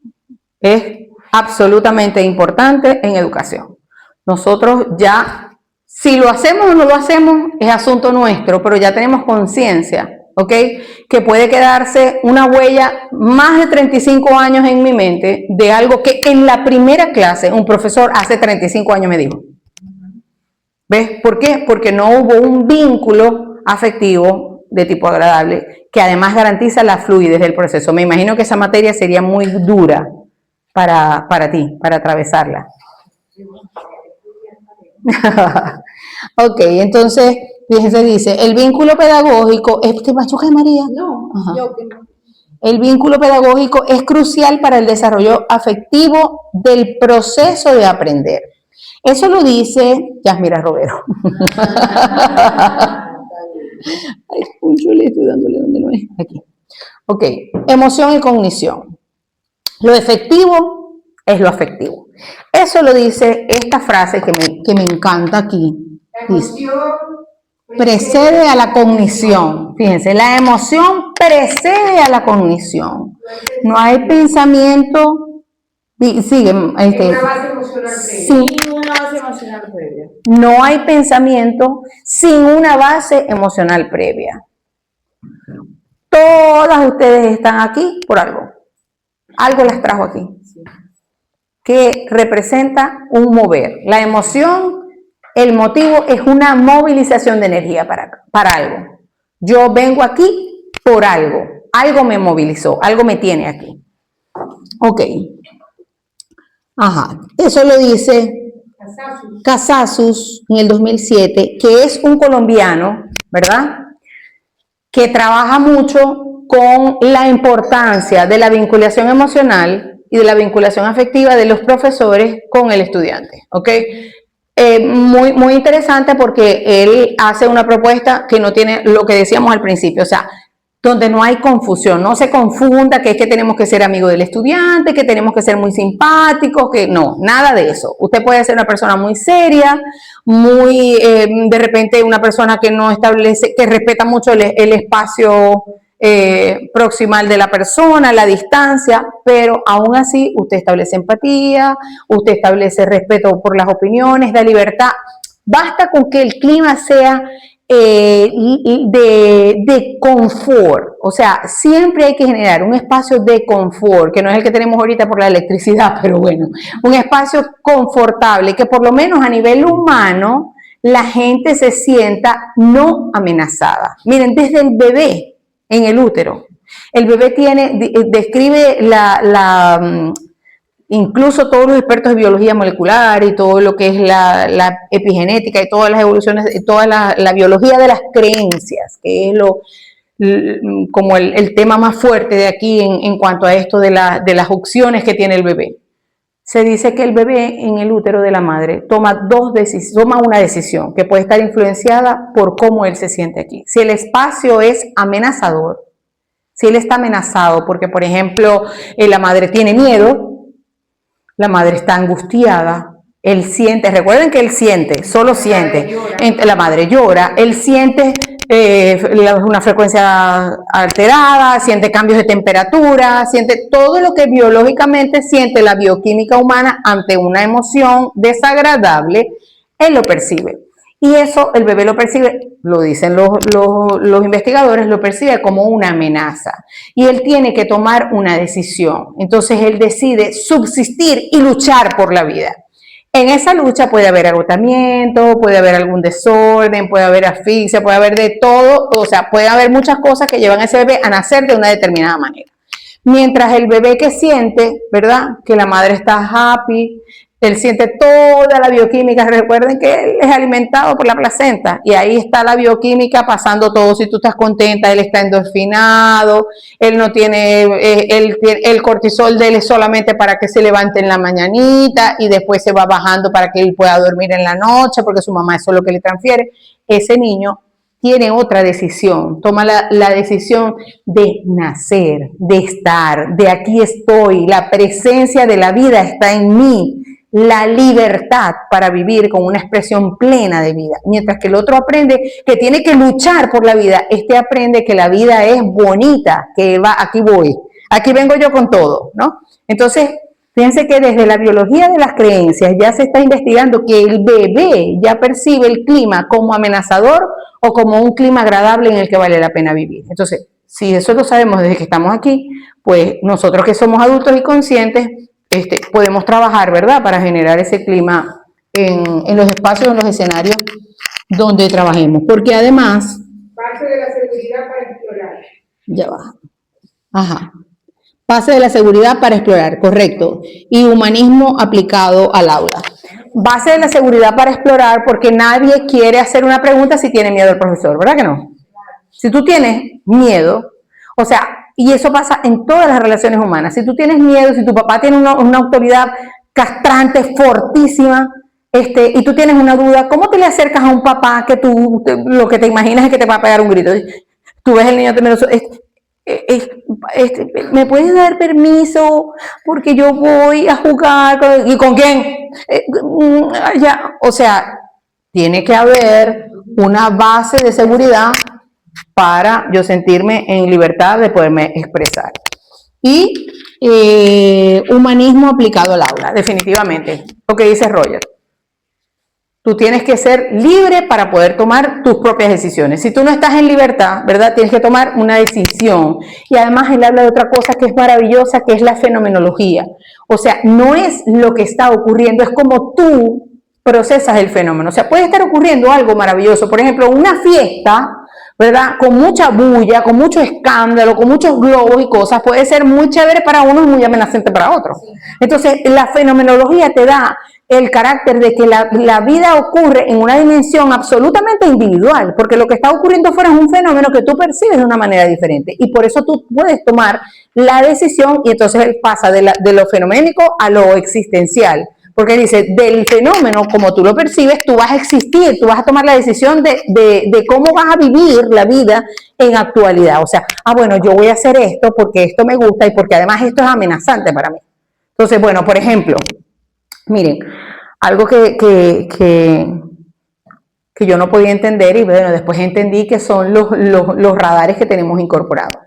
es absolutamente importante en educación. Nosotros ya, si lo hacemos o no lo hacemos, es asunto nuestro, pero ya tenemos conciencia, ¿ok? Que puede quedarse una huella más de 35 años en mi mente de algo que en la primera clase un profesor hace 35 años me dijo. ¿Ves? ¿Por qué? Porque no hubo un vínculo afectivo de tipo agradable que además garantiza la fluidez del proceso. Me imagino que esa materia sería muy dura para ti, para atravesarla. Ok, entonces, fíjense, dice, el vínculo pedagógico, ¿te machuca, María? No, Ajá. yo que no. El vínculo pedagógico es crucial para el desarrollo afectivo del proceso de aprender. Eso lo dice Yasmira Robero. Ay, yo le estoy dándole donde no es. Aquí. Ok, emoción y cognición. Lo efectivo es lo afectivo. Eso lo dice esta frase que me encanta aquí. La Dice, emoción precede a la cognición. Fíjense, la emoción precede a la cognición. No hay pensamiento. Sigue, es una base emocional previa. sí, Y una base emocional previa. no hay pensamiento sin una base emocional previa. Todas ustedes están aquí por algo. Algo las trajo aquí. Que representa un mover. La emoción, el motivo es una movilización de energía para algo. Yo vengo aquí por algo. Algo me movilizó, algo me tiene aquí. Ok. Ajá. Eso lo dice Casasus en el 2007, que es un colombiano, ¿verdad? Que trabaja mucho con la importancia de la vinculación emocional y de la vinculación afectiva de los profesores con el estudiante, ¿ok? Muy interesante porque él hace una propuesta que no tiene lo que decíamos al principio, o sea, donde no hay confusión, no se confunda que es que tenemos que ser amigos del estudiante, que tenemos que ser muy simpáticos, que no, nada de eso. Usted puede ser una persona muy seria, muy, de repente una persona que no establece, que respeta mucho el espacio proximal de la persona, la distancia, pero aún así usted establece empatía, usted establece respeto por las opiniones, da libertad. Basta con que el clima sea de confort, o sea, siempre hay que generar un espacio de confort, que no es el que tenemos ahorita por la electricidad, pero bueno, un espacio confortable, que por lo menos a nivel humano la gente se sienta no amenazada. Miren, desde el bebé en el útero, el bebé describe incluso todos los expertos de biología molecular y todo lo que es la epigenética y todas las evoluciones, toda la biología de las creencias, que es como el tema más fuerte de aquí en cuanto a esto de las opciones que tiene el bebé. Se dice que el bebé en el útero de la madre toma una decisión que puede estar influenciada por cómo él se siente aquí. Si el espacio es amenazador, si él está amenazado porque, por ejemplo, la madre tiene miedo, la madre está angustiada, él siente, recuerden que él siente, solo siente, la madre llora, él siente una frecuencia alterada, siente cambios de temperatura, siente todo lo que biológicamente siente la bioquímica humana ante una emoción desagradable, él lo percibe. Y eso el bebé lo percibe, lo dicen los investigadores, lo percibe como una amenaza. Y él tiene que tomar una decisión. Entonces él decide subsistir y luchar por la vida. En esa lucha puede haber agotamiento, puede haber algún desorden, puede haber asfixia, puede haber de todo. O sea, puede haber muchas cosas que llevan a ese bebé a nacer de una determinada manera. Mientras el bebé que siente, ¿verdad? Que la madre está happy, él siente toda la bioquímica. Recuerden que él es alimentado por la placenta y ahí está la bioquímica pasando todo. Si tú estás contenta, él está endorfinado, él no tiene, el cortisol de él es solamente para que se levante en la mañanita y después se va bajando para que él pueda dormir en la noche porque su mamá eso es lo que le transfiere. Ese niño tiene otra decisión, toma la decisión de nacer, de estar, de aquí estoy, la presencia de la vida está en mí. la libertad para vivir con una expresión plena de vida. Mientras que el otro aprende que tiene que luchar por la vida, este aprende que la vida es bonita, que va, aquí voy, aquí vengo yo con todo, ¿no? Entonces, fíjense que desde la biología de las creencias ya se está investigando que el bebé ya percibe el clima como amenazador o como un clima agradable en el que vale la pena vivir. Entonces, si eso lo sabemos desde que estamos aquí, pues nosotros que somos adultos y conscientes, podemos trabajar, ¿verdad?, para generar ese clima en los espacios, en los escenarios donde trabajemos. Porque además... Parte de la seguridad para explorar. Ya va. Ajá. Base de la seguridad para explorar, correcto. Y humanismo aplicado al aula. Base de la seguridad para explorar porque nadie quiere hacer una pregunta si tiene miedo al profesor, ¿verdad que no? Si tú tienes miedo, o sea, y eso pasa en todas las relaciones humanas, si tú tienes miedo, si tu papá tiene una autoridad castrante, fortísima, y tú tienes una duda, ¿cómo te le acercas a un papá que tú lo que te imaginas es que te va a pegar un grito? Tú ves el niño temeroso, ¿me puedes dar permiso? Porque yo voy a jugar. ¿Y con quién? Ya. O sea, tiene que haber una base de seguridad para yo sentirme en libertad de poderme expresar. Y humanismo aplicado al aula, definitivamente. Lo que dice Roger. Tú tienes que ser libre para poder tomar tus propias decisiones. Si tú no estás en libertad, ¿verdad? Tienes que tomar una decisión. Y además él habla de otra cosa que es maravillosa, que es la fenomenología. O sea, no es lo que está ocurriendo, es como tú procesas el fenómeno. O sea, puede estar ocurriendo algo maravilloso. Por ejemplo, una fiesta, ¿verdad? Con mucha bulla, con mucho escándalo, con muchos globos y cosas, puede ser muy chévere para uno y muy amenazante para otro. Entonces, la fenomenología te da el carácter de que la vida ocurre en una dimensión absolutamente individual, porque lo que está ocurriendo afuera es un fenómeno que tú percibes de una manera diferente, y por eso tú puedes tomar la decisión, y entonces él pasa de lo fenoménico a lo existencial, porque dice, del fenómeno, como tú lo percibes, tú vas a existir, tú vas a tomar la decisión de cómo vas a vivir la vida en actualidad. O sea, bueno, yo voy a hacer esto porque esto me gusta y porque además esto es amenazante para mí. Entonces, bueno, por ejemplo, miren, algo que yo no podía entender y bueno, después entendí que son los radares que tenemos incorporados.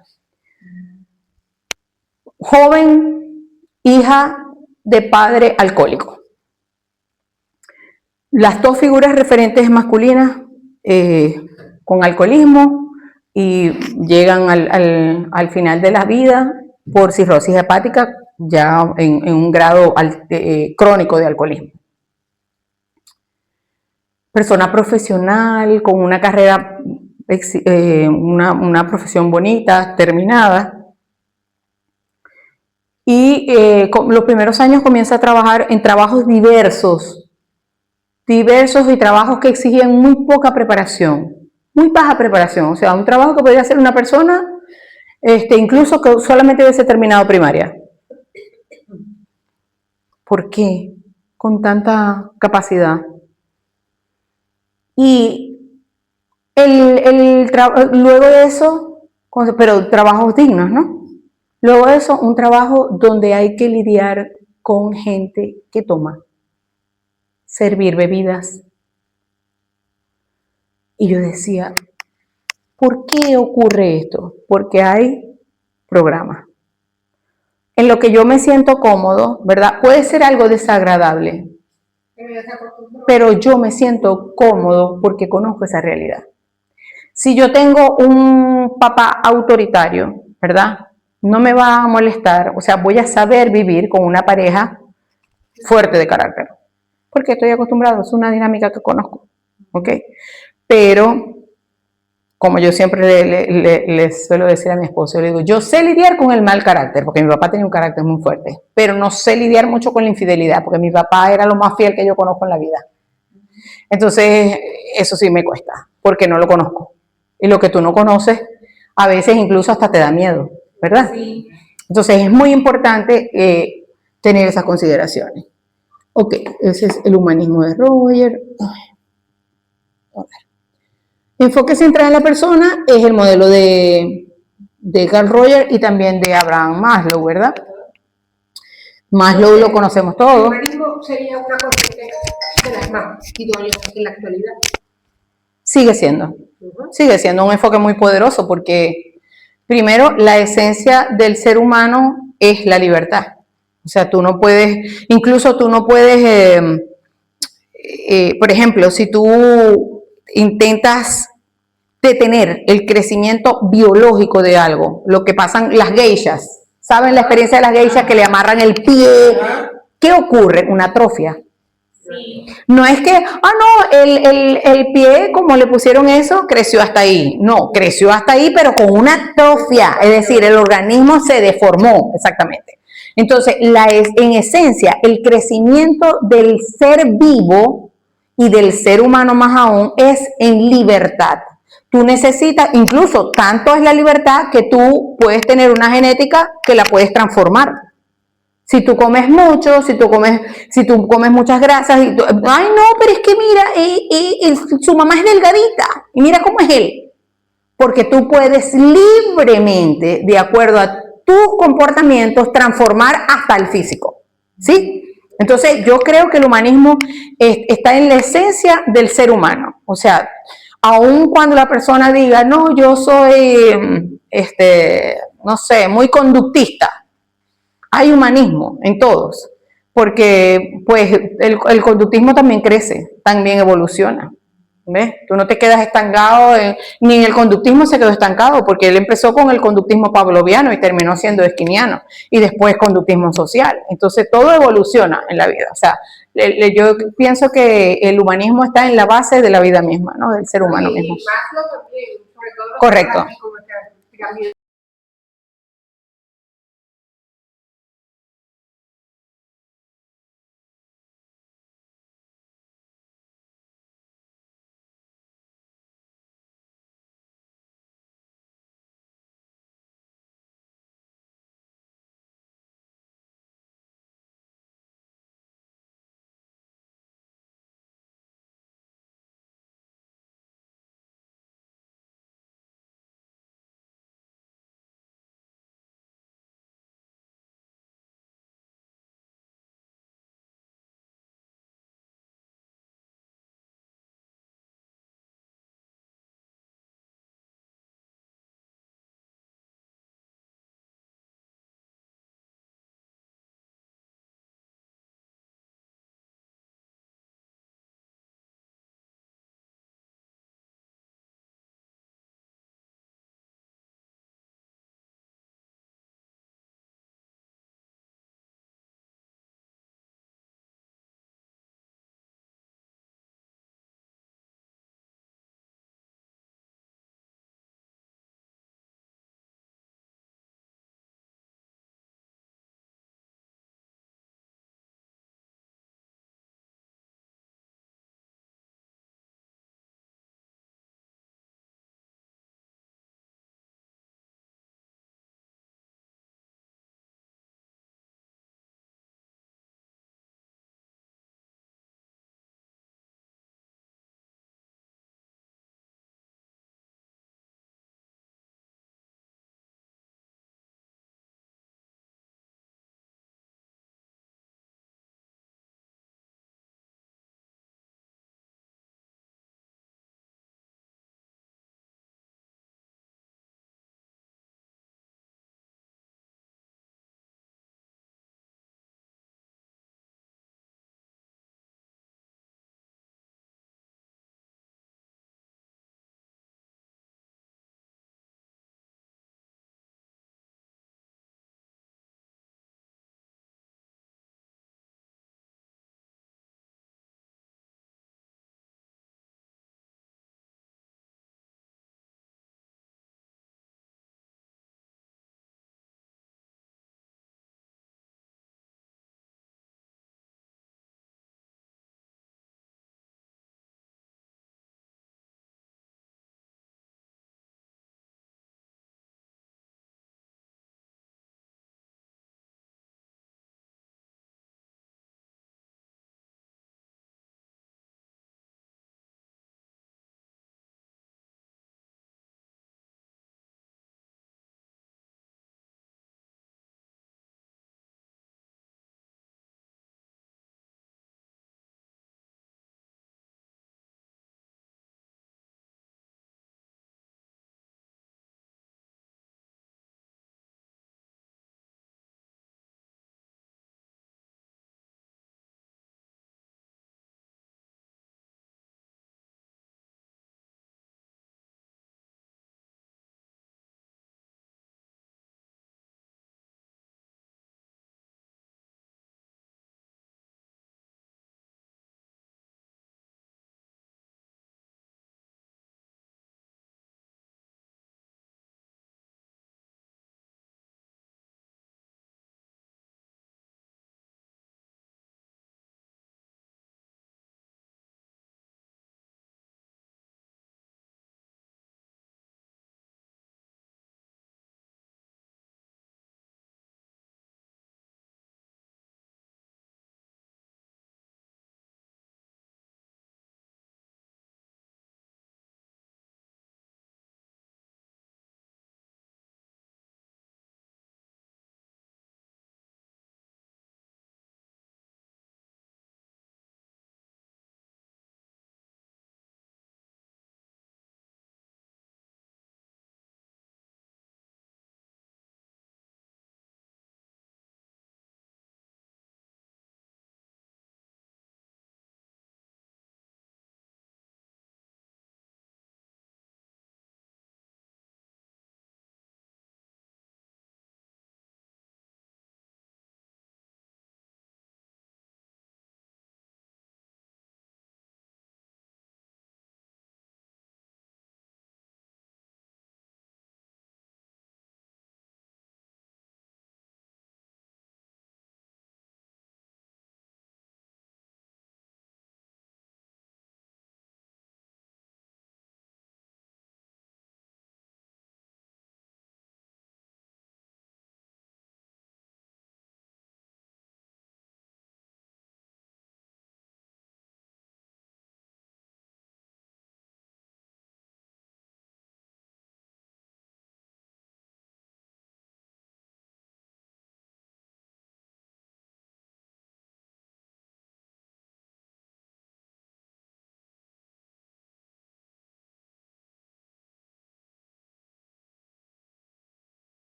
Joven, hija de padre alcohólico. Las dos figuras referentes masculinas con alcoholismo y llegan al final de la vida por cirrosis hepática, ya en un grado crónico de alcoholismo. Persona profesional con una carrera, una profesión bonita, terminada. Y los primeros años comienza a trabajar en trabajos diversos y trabajos que exigían muy poca preparación, muy baja preparación. O sea, un trabajo que podría hacer una persona, incluso que solamente hubiese terminado primaria. ¿Por qué? Con tanta capacidad. Y luego de eso, pero trabajos dignos, ¿no? Luego de eso, un trabajo donde hay que lidiar con gente que toma, servir bebidas. Y yo decía, ¿por qué ocurre esto? Porque hay programas. En lo que yo me siento cómodo, ¿verdad? Puede ser algo desagradable, pero yo me siento cómodo porque conozco esa realidad. Si yo tengo un papá autoritario, ¿verdad? No me va a molestar, o sea, voy a saber vivir con una pareja fuerte de carácter, porque estoy acostumbrado, es una dinámica que conozco, ¿ok? Pero, como yo siempre le suelo decir a mi esposo, le digo, yo sé lidiar con el mal carácter, porque mi papá tenía un carácter muy fuerte, pero no sé lidiar mucho con la infidelidad, porque mi papá era lo más fiel que yo conozco en la vida. Entonces, eso sí me cuesta, porque no lo conozco. Y lo que tú no conoces, a veces incluso hasta te da miedo, ¿verdad? Sí. Entonces, es muy importante tener esas consideraciones. Ok, ese es el humanismo de Roger. A ver. Enfoque central en la persona es el modelo de Carl Rogers y también de Abraham Maslow, ¿verdad? Maslow lo conocemos El todos. humanismo sería una corriente de las más idóneas en la actualidad. Sigue siendo un enfoque muy poderoso porque, primero, la esencia del ser humano es la libertad. O sea, tú no puedes, por ejemplo, si tú intentas detener el crecimiento biológico de algo, lo que pasan las geishas, ¿saben la experiencia de las geishas que le amarran el pie? ¿Qué ocurre? Una atrofia. Sí. No es que, el pie, como le pusieron eso, creció hasta ahí. No, creció hasta ahí, pero con una atrofia, es decir, el organismo se deformó, exactamente. Entonces, en esencia, el crecimiento del ser vivo y del ser humano más aún es en libertad. Tú necesitas, incluso tanto es la libertad que tú puedes tener una genética que la puedes transformar. Si tú comes mucho, si tú comes muchas grasas, ay no, pero es que mira, su mamá es delgadita y mira cómo es él. Porque tú puedes libremente, de acuerdo a tus comportamientos, transformar hasta el físico, ¿sí? Entonces, yo creo que el humanismo está en la esencia del ser humano. O sea, aun cuando la persona diga, no, yo soy, no sé, muy conductista, hay humanismo en todos, porque pues el conductismo también crece, también evoluciona. ¿Ves? Tú no te quedas estancado, ni el conductismo se quedó estancado, porque él empezó con el conductismo pavloviano y terminó siendo esquiniano, y después conductismo social. Entonces todo evoluciona en la vida. O sea, yo pienso que el humanismo está en la base de la vida misma, ¿no? Del ser humano mismo. Y Maslow también, sobre todo los Correcto. como que pirámide.